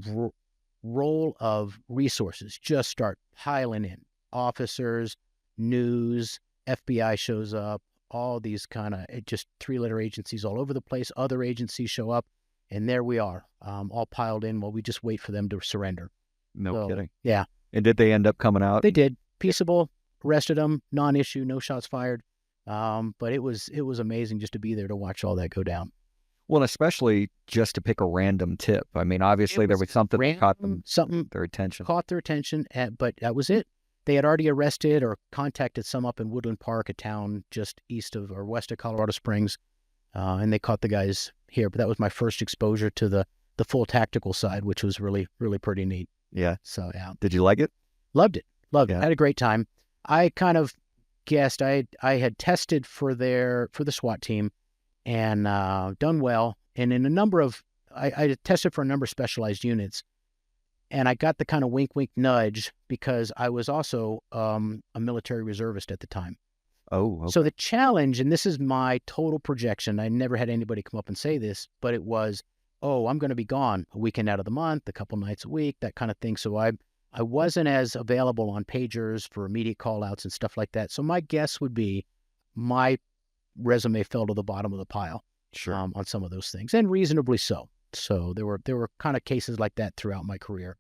S1: roll of resources just start piling in. Officers, news, FBI shows up, all these kind of just three-letter agencies all over the place. Other agencies show up, and there we are, all piled in while we just wait for them to surrender.
S2: No kidding.
S1: Yeah.
S2: And did they end up coming out?
S1: They did. Peaceable, arrested them, non-issue, no shots fired. But it was amazing just to be there to watch all that go down.
S2: Well, and especially just to pick a random tip. I mean, obviously there was something that caught their attention.
S1: Caught their attention, but that was it. They had already arrested or contacted some up in Woodland Park, a town just east of or west of Colorado Springs, and they caught the guys here. But that was my first exposure to the full tactical side, which was really, really pretty neat.
S2: Yeah.
S1: So, yeah.
S2: Did you like it?
S1: Loved it.
S2: Yeah.
S1: I had a great time. I kind of guessed I had tested for the SWAT team and done well. And in I tested for a number of specialized units. And I got the kind of wink, wink, nudge because I was also a military reservist at the time.
S2: Oh, okay.
S1: So the challenge, and this is my total projection, I never had anybody come up and say this, but it was, I'm going to be gone a weekend out of the month, a couple nights a week, that kind of thing. So I wasn't as available on pagers for immediate call outs and stuff like that. So my guess would be my resume fell to the bottom of the pile.
S2: Sure.
S1: On some of those things, and reasonably so. So there were kind of cases like that throughout my career.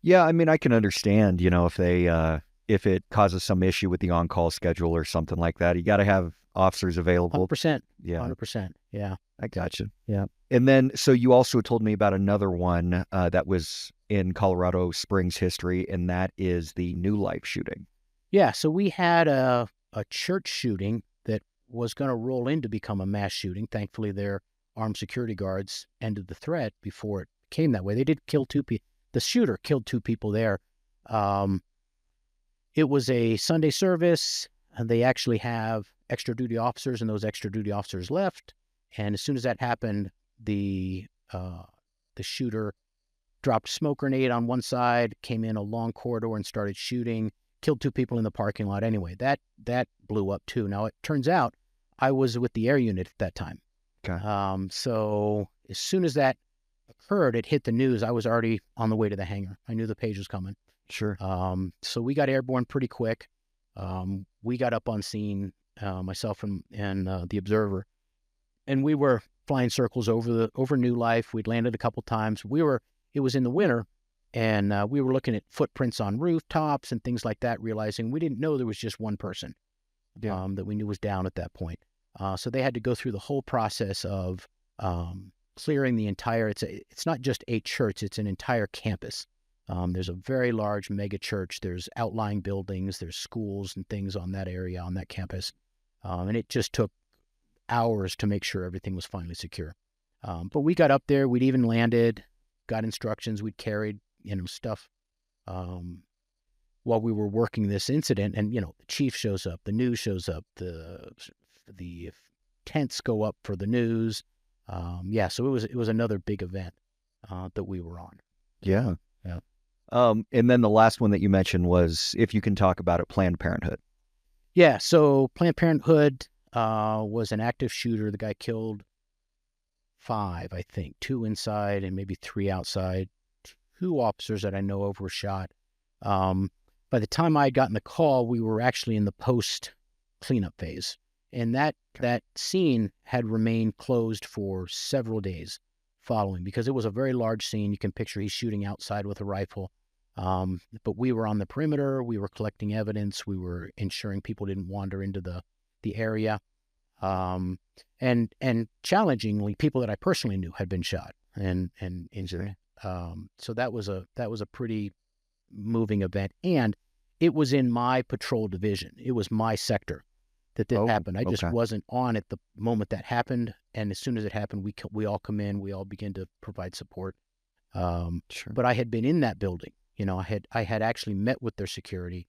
S2: Yeah, I mean, I can understand, if it causes some issue with the on-call schedule or something like that, you got to have officers available.
S1: 100%.
S2: Yeah.
S1: 100%. Yeah.
S2: I gotcha.
S1: Yeah.
S2: And then, so you also told me about another one that was in Colorado Springs history, and that is the New Life shooting.
S1: Yeah. So we had a church shooting that was going to roll in to become a mass shooting. Thankfully, their armed security guards ended the threat before it came that way. They did kill two people. The shooter killed two people there. It was a Sunday service. they actually have extra duty officers, and those extra duty officers left. And as soon as that happened, the shooter dropped a smoke grenade on one side, came in a long corridor and started shooting, killed 2 people in the parking lot. Anyway, that blew up too. Now, it turns out I was with the air unit at that time.
S2: Okay.
S1: So as soon as that occurred, it hit the news. I was already on the way to the hangar. I knew the page was coming.
S2: Sure.
S1: So we got airborne pretty quick. We got up on scene, myself and the observer, and we were flying circles over New Life. We'd landed a couple times. It was in the winter, and we were looking at footprints on rooftops and things like that, realizing we didn't know there was just one person that we knew was down at that point. So they had to go through the whole process of clearing the entire. It's not just a church; it's an entire campus. There's a very large mega church. There's outlying buildings. There's schools and things on that area, on that campus, and it just took hours to make sure everything was finally secure. But we got up there. We'd even landed. Got instructions. We'd carried, stuff while we were working this incident. And, the chief shows up, the news shows up, the tents go up for the news. So it was another big event that we were on.
S2: Yeah.
S1: Yeah.
S2: And then the last one that you mentioned was, if you can talk about it, Planned Parenthood.
S1: Yeah. So Planned Parenthood was an active shooter. The guy killed 5, I think, 2 inside and maybe 3 outside. 2 officers that I know of were shot. By the time I had gotten the call, we were actually in the post cleanup phase, and that scene had remained closed for several days following, because it was a very large scene. You can picture he's shooting outside with a rifle, but we were on the perimeter. We were collecting evidence. We were ensuring people didn't wander into the area. And challengingly, people that I personally knew had been shot and injured. So that was a pretty moving event, and it was in my patrol division. It was my sector that happened. I just wasn't on at the moment that happened, and as soon as it happened, we all come in. We all begin to provide support.
S2: Sure.
S1: But I had been in that building. I had actually met with their security.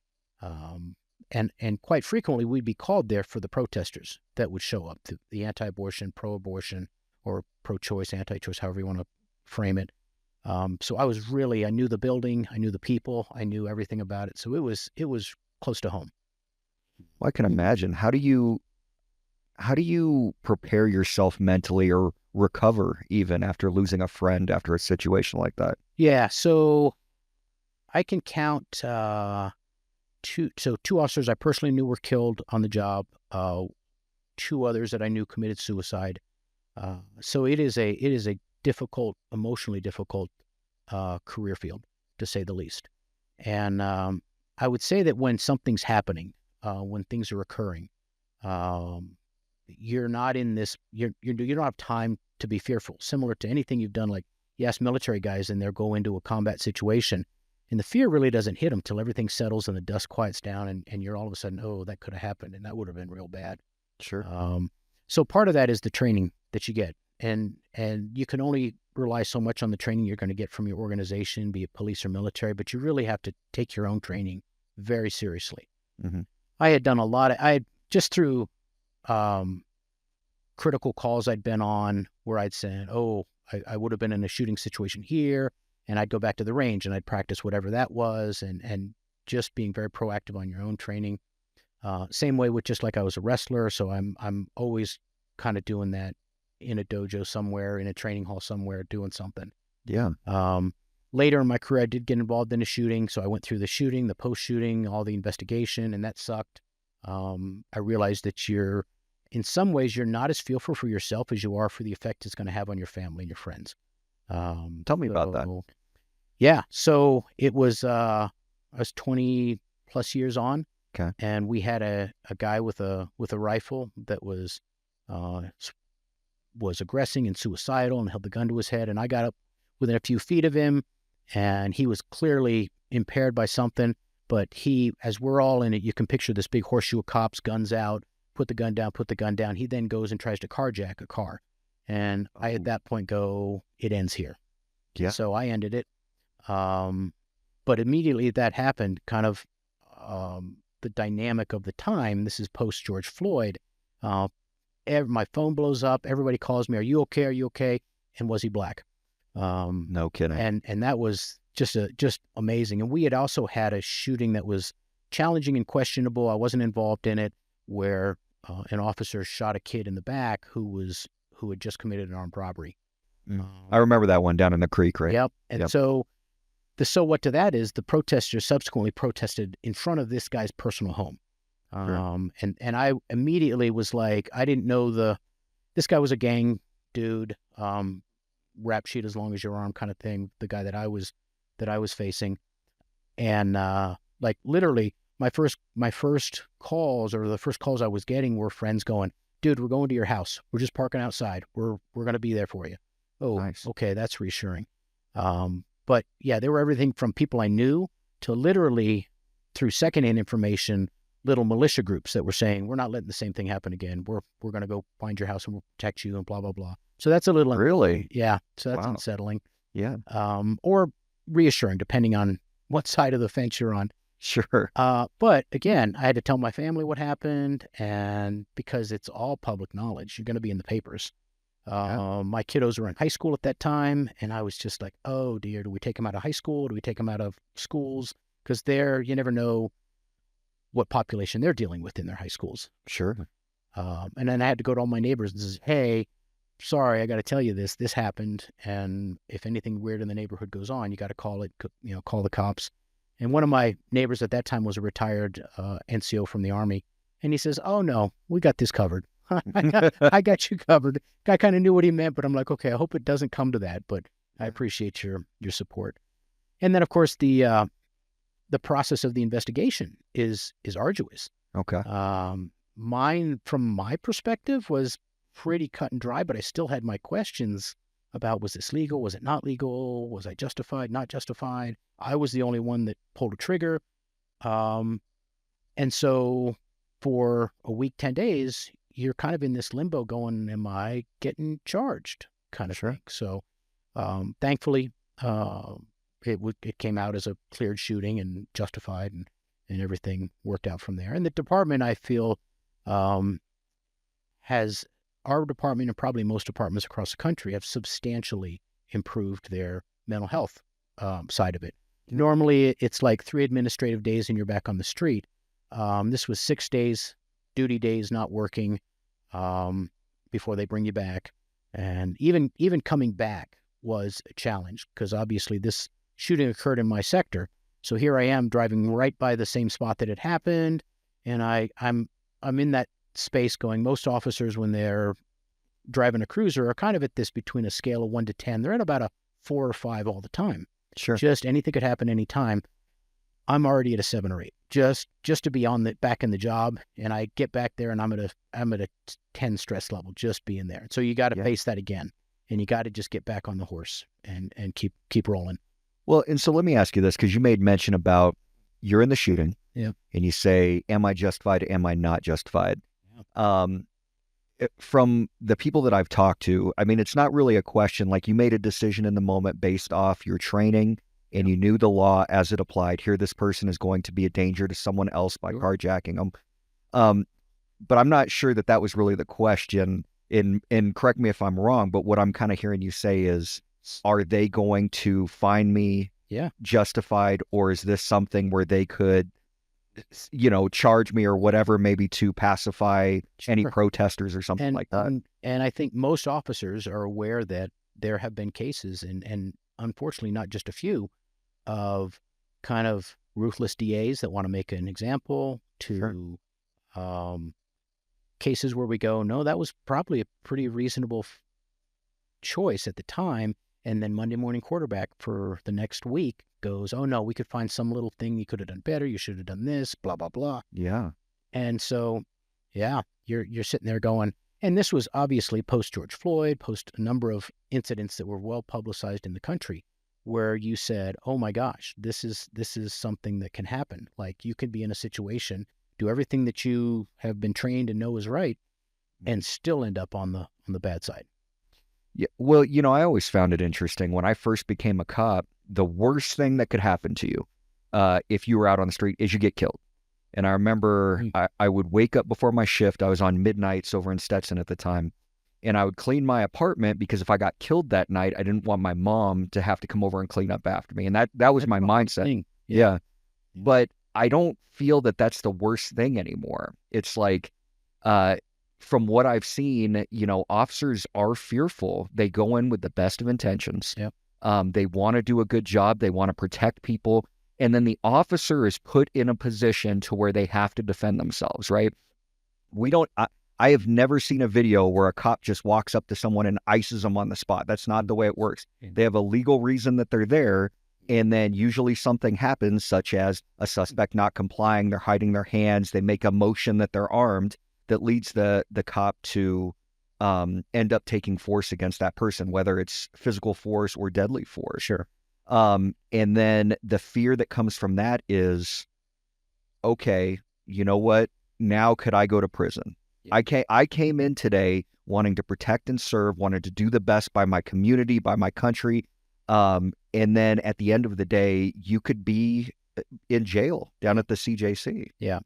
S1: And quite frequently, we'd be called there for the protesters that would show up, the anti-abortion, pro-abortion, or pro-choice, anti-choice, however you want to frame it. So I knew the building, I knew the people, I knew everything about it. So it was close to home.
S2: Well, I can imagine. How do you prepare yourself mentally or recover even after losing a friend after a situation like that?
S1: Yeah, so I can count 2 officers I personally knew were killed on the job. 2 others that I knew committed suicide. So it is a difficult, emotionally difficult career field, to say the least. And I would say that when something's happening, when things are occurring, you're not in this. You don't have time to be fearful. Similar to anything you've done, like you ask military guys, and they'll go into a combat situation, and the fear really doesn't hit them till everything settles and the dust quiets down, and you're all of a sudden, oh, that could have happened, and that would have been real bad.
S2: Sure.
S1: So part of that is the training that you get, and you can only rely so much on the training you're going to get from your organization, be it police or military, but you really have to take your own training very seriously.
S2: Mm-hmm.
S1: I had done just through critical calls I'd been on where I'd said, oh, I would have been in a shooting situation here, and I'd go back to the range and I'd practice whatever that was, and just being very proactive on your own training. Same way with just like I was a wrestler, so I'm always kind of doing that in a dojo somewhere, in a training hall somewhere, doing something.
S2: Yeah.
S1: Later in my career, I did get involved in a shooting, so I went through the shooting, the post-shooting, all the investigation, and that sucked. I realized that in some ways, you're not as fearful for yourself as you are for the effect it's going to have on your family and your friends.
S2: Tell me about that.
S1: Yeah, so it was, I was 20 plus years on.
S2: Okay.
S1: And we had a guy with a rifle that was aggressing and suicidal and held the gun to his head. And I got up within a few feet of him, and he was clearly impaired by something. But as we're all in it, you can picture this big horseshoe of cops, guns out, put the gun down. He then goes and tries to carjack a car. And I, at that point, go, it ends here.
S2: Yeah.
S1: So I ended it. But immediately that happened, kind of, the dynamic of the time. This is post George Floyd. My phone blows up. Everybody calls me. Are you okay? Are you okay? And was he black?
S2: No kidding.
S1: And that was just amazing. And we had also had a shooting that was challenging and questionable. I wasn't involved in it, where an officer shot a kid in the back who had just committed an armed robbery.
S2: I remember that one down in the creek, right?
S1: Yep. And so the so what to that is the protesters subsequently protested in front of this guy's personal home.
S2: Sure.
S1: And I immediately was like, I didn't know this guy was a gang dude, rap sheet as long as your arm kind of thing, the guy that I was facing. And like literally my first calls, or the first calls I was getting, were friends going, dude, we're going to your house. We're just parking outside. We're going to be there for you. Oh,
S2: Nice.
S1: okay. That's reassuring. But yeah, there were everything from people I knew to literally through secondhand information, little militia groups that were saying, we're not letting the same thing happen again. We're going to go find your house and we'll protect you and blah, blah, blah. So that's a little,
S2: Really?
S1: yeah. So that's
S2: Wow.
S1: unsettling.
S2: Yeah.
S1: Or reassuring, depending on what side of the fence you're on.
S2: Sure.
S1: But again, I had to tell my family what happened, and because it's all public knowledge, you're going to be in the papers. My kiddos were in high school at that time, and I was just like, oh dear, do we take them out of high school? Do we take them out of schools? Because you never know what population they're dealing with in their high schools.
S2: Sure.
S1: And then I had to go to all my neighbors and say, hey, sorry, I got to tell you this happened. And if anything weird in the neighborhood goes on, you got to call the cops. And one of my neighbors at that time was a retired NCO from the Army. And he says, oh no, we got this covered. I got you covered. Guy kind of knew what he meant, but I'm like, okay, I hope it doesn't come to that, but I appreciate your support. And then of course the process of the investigation is arduous.
S2: Okay.
S1: Mine, from my perspective, was pretty cut and dry, but I still had my questions about, was this legal? Was it not legal? Was I justified? Not justified? I was the only one that pulled a trigger. And so for a week, 10 days, you're kind of in this limbo going, am I getting charged kind of thing? So thankfully, it came out as a cleared shooting and justified, and everything worked out from there. And the department, I feel, has, our department and probably most departments across the country have substantially improved their mental health side of it. Normally, it's like 3 administrative days and you're back on the street. This was 6 days, duty days, not working before they bring you back. And even coming back was a challenge, because obviously this shooting occurred in my sector. So here I am driving right by the same spot that it happened. And I'm in that space going, most officers, when they're driving a cruiser, are kind of at this between a scale of 1 to 10. They're at about a 4 or 5 all the time.
S2: Sure.
S1: Just anything could happen anytime. I'm already at a 7 or 8, just to be back in the job. And I get back there and I'm at a 10 stress level, just being there. So you got to face that again, and you got to just get back on the horse and keep rolling.
S2: Well, and so let me ask you this, because you made mention about you're in the shooting, and you say, am I justified? Am I not justified? From the people that I've talked to, I mean, it's not really a question. Like, you made a decision in the moment based off your training, and you knew the law as it applied. Here, this person is going to be a danger to someone else by carjacking them. But I'm not sure that was really the question. And correct me if I'm wrong, but what I'm kind of hearing you say is, are they going to find me justified, or is this something where they could, charge me or whatever, maybe to pacify any protesters or something like that?
S1: And I think most officers are aware that there have been cases, and unfortunately not just a few, of kind of ruthless DAs that want to make an example, to cases where we go, no, that was probably a pretty reasonable choice at the time. And then Monday morning quarterback for the next week goes, oh no, we could find some little thing you could have done better. You should have done this, blah, blah, blah.
S2: Yeah.
S1: And so, you're sitting there going, and this was obviously post George Floyd, post a number of incidents that were well publicized in the country, where you said, oh my gosh, this is something that can happen. Like, you could be in a situation, do everything that you have been trained and know is right, and still end up on the bad side.
S2: Yeah. Well, I always found it interesting. When I first became a cop, the worst thing that could happen to you, if you were out on the street, is you get killed. And I remember
S1: Mm.
S2: I would wake up before my shift. I was on midnights over in Stetson at the time. And I would clean my apartment because if I got killed that night, I didn't want my mom to have to come over and clean up after me. And that was
S1: That's
S2: my
S1: the hardest
S2: mindset.
S1: thing. Yeah.
S2: Yeah. But I don't feel that that's the worst thing anymore. It's like, uh, from what I've seen, officers are fearful. They go in with the best of intentions.
S1: Yep.
S2: They want to do a good job. They want to protect people. And then the officer is put in a position to where they have to defend themselves, right? We don't, I have never seen a video where a cop just walks up to someone and ices them on the spot. That's not the way it works. They have a legal reason that they're there. And then usually something happens, such as a suspect not complying, they're hiding their hands, they make a motion that they're armed, that leads the cop to end up taking force against that person, whether it's physical force or deadly force.
S1: Sure.
S2: And then the fear that comes from that is, okay, you know what? Now could I go to prison?
S1: Yeah.
S2: I came in today wanting to protect and serve, wanted to do the best by my community, by my country. And then at the end of the day, you could be in jail down at the CJC.
S1: Yeah.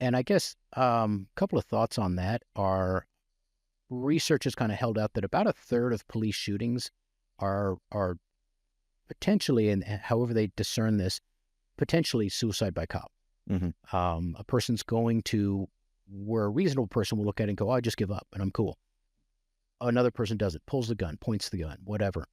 S1: And I guess a couple of thoughts on that are research has kind of held out that about a third of police shootings are potentially, and however they discern this, potentially suicide by cop.
S2: Mm-hmm.
S1: A person's going to where a reasonable person will look at it and go, oh, I just give up and I'm cool. Another person does it, pulls the gun, points the gun, whatever.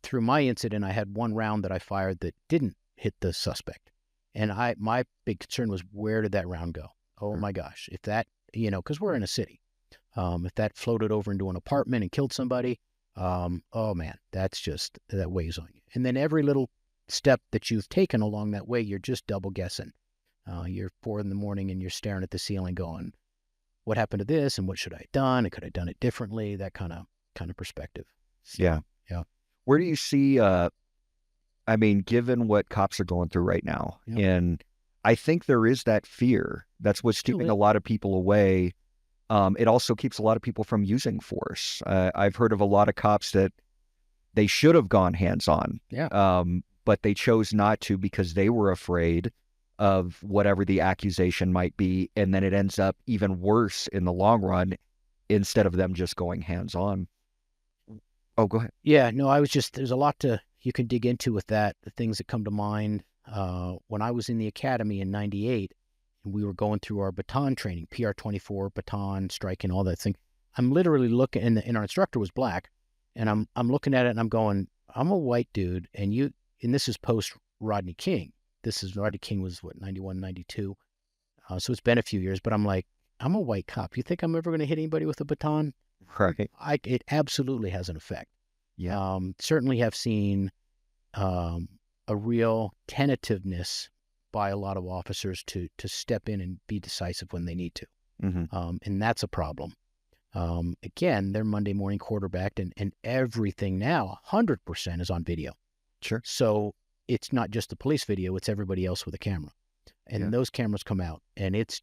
S1: Through my incident, I had one round that I fired that didn't hit the suspect. And my big concern was, where did that round go? Oh my gosh. If that, because we're in a city, if that floated over into an apartment and killed somebody, oh man, that weighs on you. And then every little step that you've taken along that way, you're just double guessing. You're 4 a.m. and you're staring at the ceiling going, what happened to this and what should I have done? And could I have done it differently? That kind of perspective. So,
S2: Yeah.
S1: Yeah.
S2: Where do you see, given what cops are going through right now,
S1: Yep.
S2: and I think there is that fear. That's what's keeping a lot of people away. It also keeps a lot of people from using force. I've heard of a lot of cops that they should have gone hands-on, but they chose not to because they were afraid of whatever the accusation might be, and then it ends up even worse in the long run instead of them just going hands-on. Oh, go ahead.
S1: Yeah, no, there's a lot you can dig into with that. The things that come to mind, when I was in the academy in 98, and we were going through our baton training, PR-24, baton, striking, all that thing. I'm literally looking, and our instructor was black, and I'm looking at it and I'm going, I'm a white dude, and this is post Rodney King. Rodney King was 91, 92. So it's been a few years, but I'm like, I'm a white cop. You think I'm ever going to hit anybody with a baton?
S2: Right.
S1: It absolutely has an effect.
S2: Yeah.
S1: Certainly have seen a real tentativeness by a lot of officers to step in and be decisive when they need to.
S2: Mm-hmm.
S1: And that's a problem. Again, they're Monday morning quarterbacked, and everything now, 100% is on video.
S2: Sure.
S1: So it's not just the police video, it's everybody else with a camera. And those cameras come out, and it's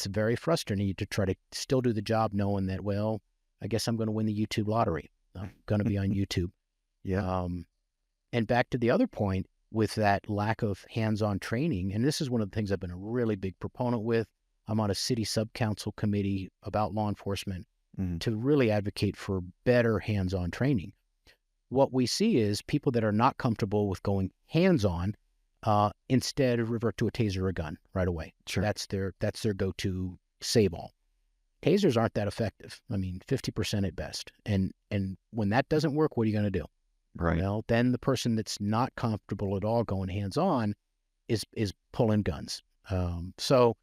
S1: very frustrating to try to still do the job knowing that, well, I guess I'm going to win the YouTube lottery. I'm going to be on YouTube.
S2: Yeah.
S1: And back to the other point with that lack of hands-on training, and this is one of the things I've been a really big proponent with. I'm on a city sub-council committee about law enforcement to really advocate for better hands-on training. What we see is people that are not comfortable with going hands-on instead revert to a taser or a gun right away.
S2: Sure.
S1: That's their go-to save-all. Tasers aren't that effective. 50% at best. And when that doesn't work, what are you going to do?
S2: Right.
S1: Well, then the person that's not comfortable at all going hands-on is pulling guns. So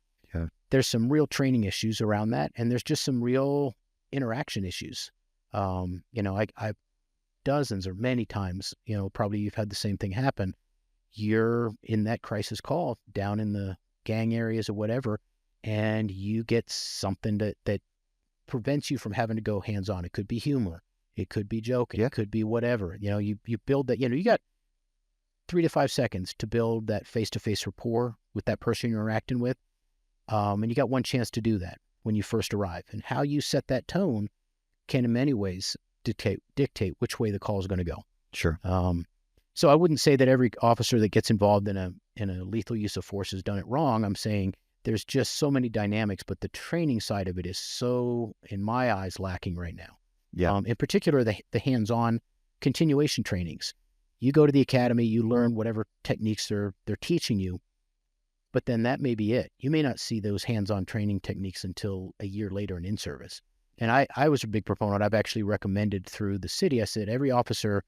S1: there's some real training issues around that, and there's just some real interaction issues. I've dozens or many times, probably you've had the same thing happen. You're in that crisis call down in the gang areas or whatever, and you get something that prevents you from having to go hands-on. It could be humor. It could be joking. It could be whatever. You build that, you got 3 to 5 seconds to build that face-to-face rapport with that person you're interacting with. And you got one chance to do that when you first arrive. And how you set that tone can in many ways dictate which way the call is going to go.
S2: Sure.
S1: So I wouldn't say that every officer that gets involved in a lethal use of force has done it wrong. I'm saying there's just so many dynamics, but the training side of it is so, in my eyes, lacking right now.
S2: Yeah.
S1: In particular, the hands-on continuation trainings. You go to the academy, you learn whatever techniques they're teaching you, but then that may be it. You may not see those hands-on training techniques until a year later in service. And I was a big proponent. I've actually recommended through the city, I said, every officer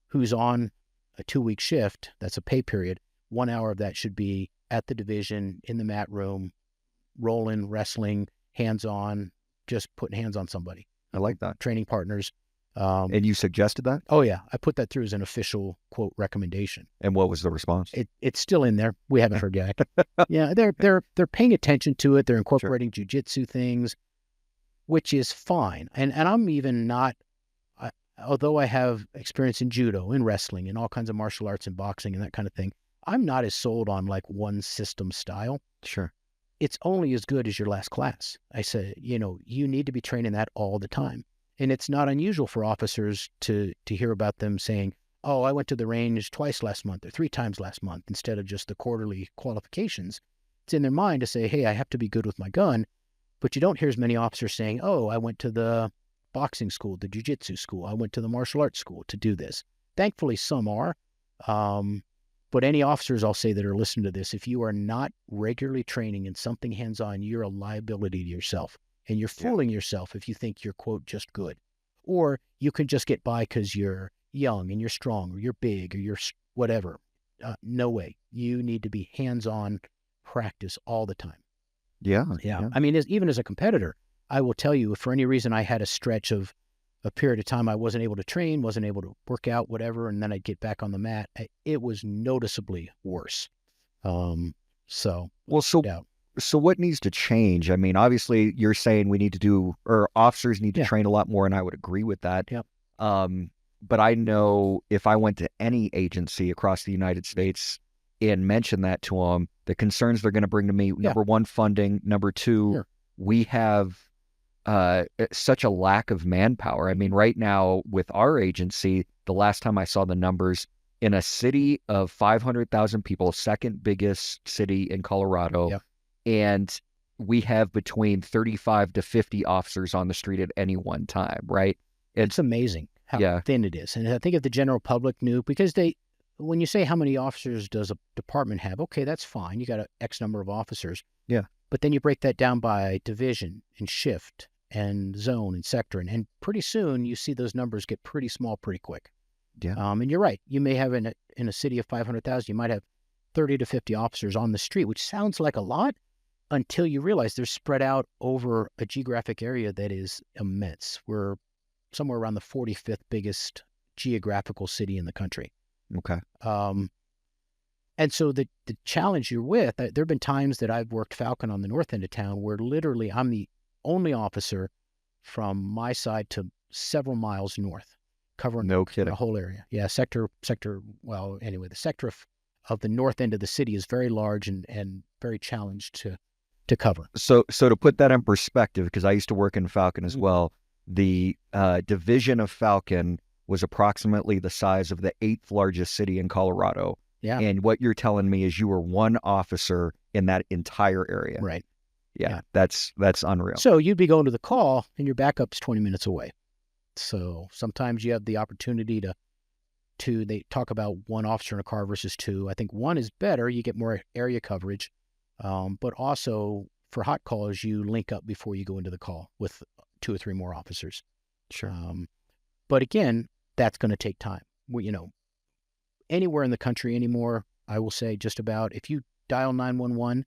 S1: who's on a 2-week shift, that's a pay period, 1 hour of that should be at the division, in the mat room, rolling, wrestling, hands-on, just putting hands on somebody.
S2: I like that.
S1: Training partners.
S2: And you suggested that?
S1: Oh, yeah. I put that through as an official, quote, recommendation.
S2: And what was the response?
S1: It's still in there. We haven't heard yet. Yeah, they're paying attention to it. They're incorporating jujitsu things, which is fine. And I'm even not, although I have experience in judo and wrestling and all kinds of martial arts and boxing and that kind of thing, I'm not as sold on like one system style.
S2: Sure.
S1: It's only as good as your last class. I said, you need to be training that all the time. And it's not unusual for officers to hear about them saying, oh, I went to the range twice last month or 3 times last month instead of just the quarterly qualifications. It's in their mind to say, hey, I have to be good with my gun. But you don't hear as many officers saying, oh, I went to the boxing school, the jiu-jitsu school. I went to the martial arts school to do this. Thankfully, some are. But any officers, I'll say, that are listening to this, if you are not regularly training in something hands-on, you're a liability to yourself. And you're fooling yourself if you think you're, quote, just good. Or you can just get by because you're young and you're strong or you're big or you're whatever. No way. You need to be hands-on practice all the time.
S2: Yeah.
S1: I mean, even as a competitor, I will tell you, if for any reason I had a stretch of a period of time I wasn't able to train, wasn't able to work out, whatever, and then I'd get back on the mat, it was noticeably worse. So
S2: what needs to change? I mean, obviously you're saying we need to do, or officers need to train a lot more, and I would agree with that.
S1: Yep.
S2: But I know if I went to any agency across the United States and mentioned that to them, the concerns they're going to bring to me, number one, funding. Number two, we have such a lack of manpower. I mean, right now with our agency, the last time I saw the numbers, in a city of 500,000 people, second biggest city in Colorado, and we have between 35 to 50 officers on the street at any one time, right?
S1: It's amazing how thin it is. And I think if the general public knew, because when you say how many officers does a department have, okay, that's fine. You got an X number of officers.
S2: Yeah.
S1: But then you break that down by division and shift and zone and sector. And pretty soon you see those numbers get pretty small pretty quick.
S2: Yeah.
S1: And you're right. You may have in a city of 500,000, you might have 30 to 50 officers on the street, which sounds like a lot until you realize they're spread out over a geographic area that is immense. We're somewhere around the 45th biggest geographical city in the country.
S2: Okay.
S1: And so the challenge you're with, there have been times that I've worked Falcon on the north end of town where literally I'm the only officer from my side to several miles north, covering the whole area. Yeah, well, anyway, the sector of the north end of the city is very large and very challenged to cover.
S2: So to put that in perspective, because I used to work in Falcon as well, the division of Falcon was approximately the size of the 8th largest city in Colorado.
S1: Yeah.
S2: And what you're telling me is you were one officer in that entire area.
S1: Right.
S2: Yeah. That's unreal.
S1: So you'd be going to the call and your backup's 20 minutes away. So sometimes you have the opportunity they talk about one officer in a car versus 2. I think 1 is better. You get more area coverage. But also for hot calls, you link up before you go into the call with 2 or 3 more officers.
S2: Sure.
S1: But again, that's going to take time. Anywhere in the country anymore, I will say just about, if you dial 911,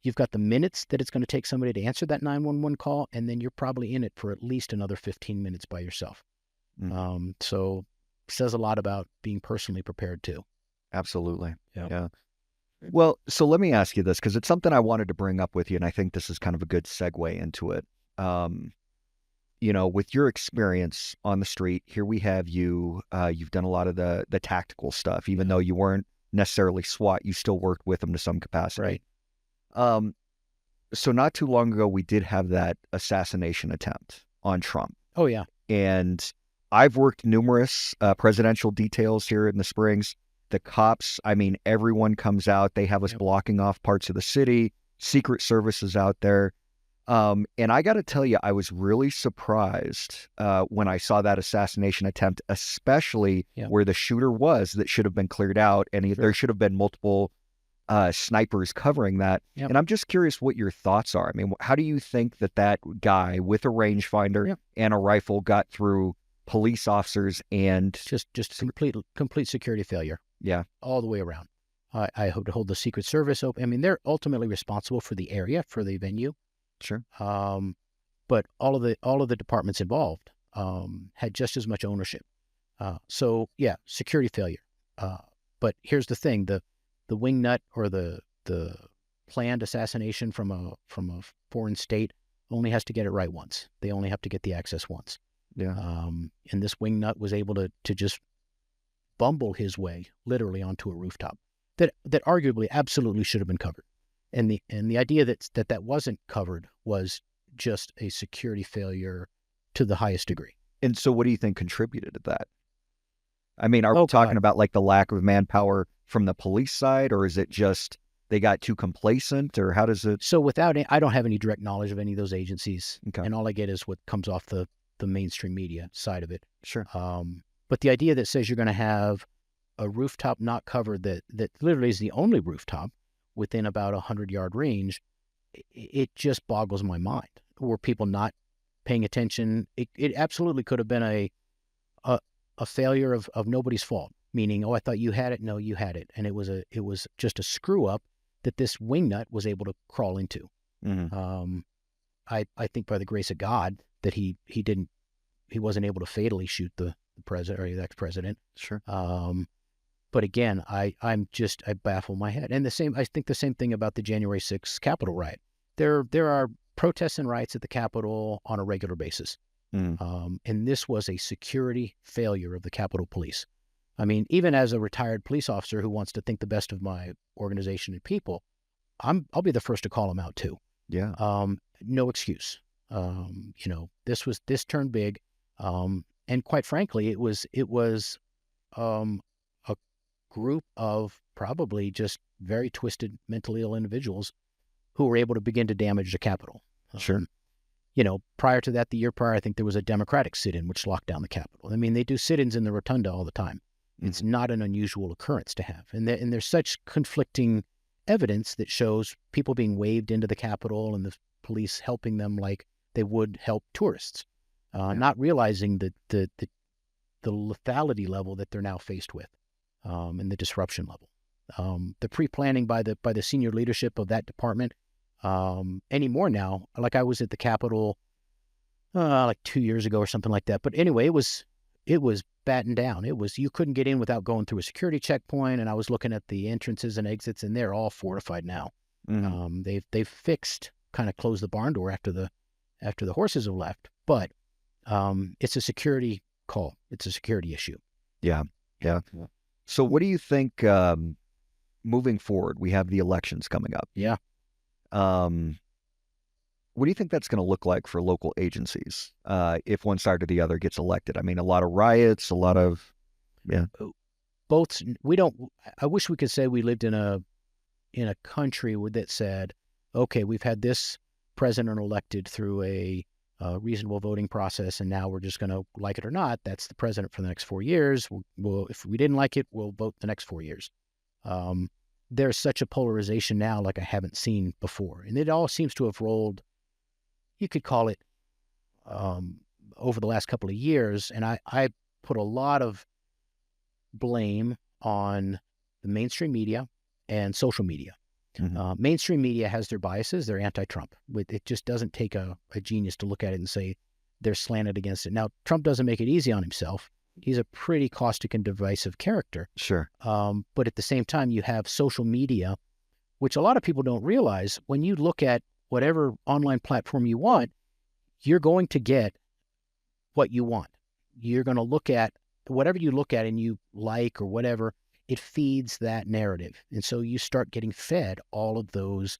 S1: you've got the minutes that it's going to take somebody to answer that 911 call, and then you're probably in it for at least another 15 minutes by yourself. So it says a lot about being personally prepared too.
S2: Absolutely. Yeah. Well, so let me ask you this, because it's something I wanted to bring up with you, and I think this is kind of a good segue into it. With your experience on the street, here we have you, you've done a lot of the tactical stuff, even though you weren't necessarily SWAT, you still worked with them to some capacity.
S1: Right.
S2: So not too long ago, we did have that assassination attempt on Trump.
S1: Oh, yeah.
S2: And, we I've worked numerous presidential details here in the Springs. The cops, I mean, everyone comes out. They have us
S1: Yep.
S2: blocking off parts of the city. Secret Service is out there. And I got to tell you, I was really surprised when I saw that assassination attempt, especially
S1: Yep.
S2: where the shooter was that should have been cleared out. And
S1: Sure.
S2: there should have been multiple snipers covering that.
S1: Yep.
S2: And I'm just curious what your thoughts are. I mean, how do you think that that guy with a rangefinder
S1: Yep.
S2: and a rifle got through police officers and
S1: Just complete security failure
S2: yeah,
S1: all the way around. I hope to hold the Secret Service open. I mean, they're ultimately responsible for the area, for the venue.
S2: sure.
S1: But all of the departments involved had just as much ownership. So yeah, security failure. But here's the thing: the wing nut or the planned assassination from a foreign state only has to get it right once. They only have to get the access once.
S2: Yeah.
S1: And this wing nut was able to just bumble his way literally onto a rooftop that arguably absolutely should have been covered. And the idea that wasn't covered was just a security failure to the highest degree.
S2: And so what do you think contributed to that? I mean, are we
S1: Oh,
S2: talking
S1: God.
S2: about like the lack of manpower from the police side, or is it just they got too complacent, or how does it?
S1: So I don't have any direct knowledge of any of those agencies,
S2: Okay.
S1: and all I get is what comes off the mainstream media side of it.
S2: Sure.
S1: But the idea that says you're going to have a rooftop not covered that literally is the only rooftop within about 100-yard range, it just boggles my mind. Were people not paying attention? It absolutely could have been a failure of nobody's fault. Meaning, oh, I thought you had it. No, you had it, and it was just a screw up that this wingnut was able to crawl into.
S2: Mm-hmm.
S1: I think by the grace of God that he wasn't able to fatally shoot the president or the ex-president.
S2: Sure.
S1: But again, I baffle my head. And I think the same thing about the January 6th Capitol riot. There are protests and riots at the Capitol on a regular basis.
S2: Mm-hmm.
S1: And this was a security failure of the Capitol Police. I mean, even as a retired police officer who wants to think the best of my organization and people, I'll be the first to call them out too.
S2: Yeah.
S1: No excuse. This turned big. And quite frankly, it was a group of probably just very twisted, mentally ill individuals who were able to begin to damage the Capitol.
S2: Sure.
S1: Prior to that, the year prior, I think there was a Democratic sit-in which locked down the Capitol. I mean, they do sit-ins in the rotunda all the time. It's not an unusual occurrence to have. And there's such conflicting evidence that shows people being waved into the Capitol and the police helping them like they would help tourists, not realizing that the lethality level that they're now faced with, and the disruption level. The pre-planning by the senior leadership of that department, anymore now. Like I was at the Capitol like 2 years ago or something like that. But anyway, it was battened down. You couldn't get in without going through a security checkpoint, and I was looking at the entrances and exits, and they're all fortified now.
S2: Mm-hmm.
S1: They've fixed, kind of closed the barn door after the horses have left, but it's a security call. It's a security issue.
S2: Yeah. So what do you think moving forward? We have the elections coming up.
S1: Yeah.
S2: What do you think that's going to look like for local agencies if one side or the other gets elected? I mean, a lot of riots, a lot of, yeah.
S1: Both, we don't, I wish we could say we lived in a country that said, okay, we've had this president elected through a reasonable voting process, and now we're just going to, like it or not, that's the president for the next 4 years. We'll, if we didn't like it, we'll vote the next 4 years. There's such a polarization now like I haven't seen before. And it all seems to have rolled, you could call it, over the last couple of years. And I put a lot of blame on the mainstream media and social media.
S2: Mm-hmm.
S1: Mainstream media has their biases. They're anti-Trump. It just doesn't take a genius to look at it and say they're slanted against it. Now, Trump doesn't make it easy on himself. He's a pretty caustic and divisive character.
S2: Sure.
S1: But at the same time, you have social media, which a lot of people don't realize. When you look at whatever online platform you want, you're going to get what you want. You're going to look at whatever you look at and you like or whatever, it feeds that narrative. And so you start getting fed all of those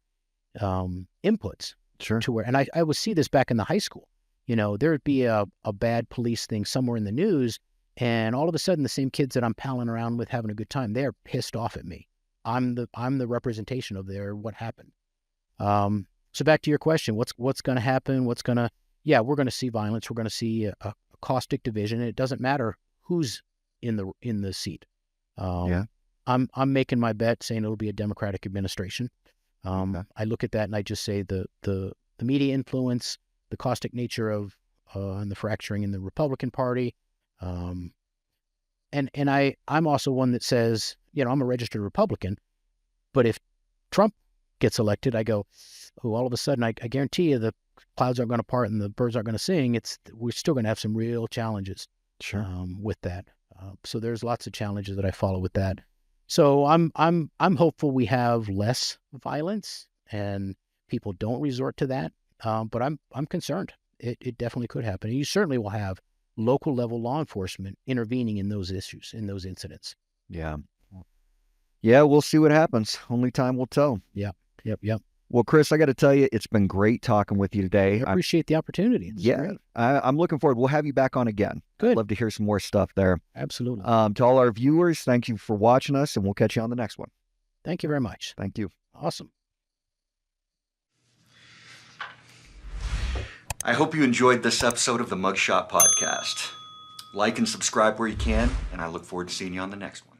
S1: inputs.
S2: Sure.
S1: To where, and I would see this back in the high school. There'd be a bad police thing somewhere in the news, and all of a sudden the same kids that I'm palling around with having a good time, they're pissed off at me. I'm the representation of what happened. So back to your question, what's going to happen? We're going to see violence. We're going to see a caustic division. It doesn't matter who's in the seat.
S2: Yeah.
S1: I'm making my bet saying it'll be a Democratic administration.
S2: Okay.
S1: I look at that and I just say the media influence, the caustic nature of and the fracturing in the Republican Party, and I'm also one that says, I'm a registered Republican, but if Trump gets elected, I go, oh, all of a sudden, I guarantee you the clouds aren't going to part and the birds aren't going to sing. We're still going to have some real challenges with that. So there's lots of challenges that I follow with that. So I'm hopeful we have less violence and people don't resort to that. But I'm concerned. It definitely could happen. And you certainly will have local level law enforcement intervening in those issues, in those incidents.
S2: Yeah. Yeah, we'll see what happens. Only time will tell.
S1: Yep.
S2: Well, Chris, I got to tell you, it's been great talking with you today.
S1: I appreciate the opportunity.
S2: I'm looking forward. We'll have you back on again.
S1: Good.
S2: I'd love to hear some more stuff there.
S1: Absolutely.
S2: To all our viewers, thank you for watching us, and we'll catch you on the next one.
S1: Thank you very much.
S2: Thank you.
S1: Awesome.
S2: I hope you enjoyed this episode of the Mugshot Podcast. Like and subscribe where you can, and I look forward to seeing you on the next one.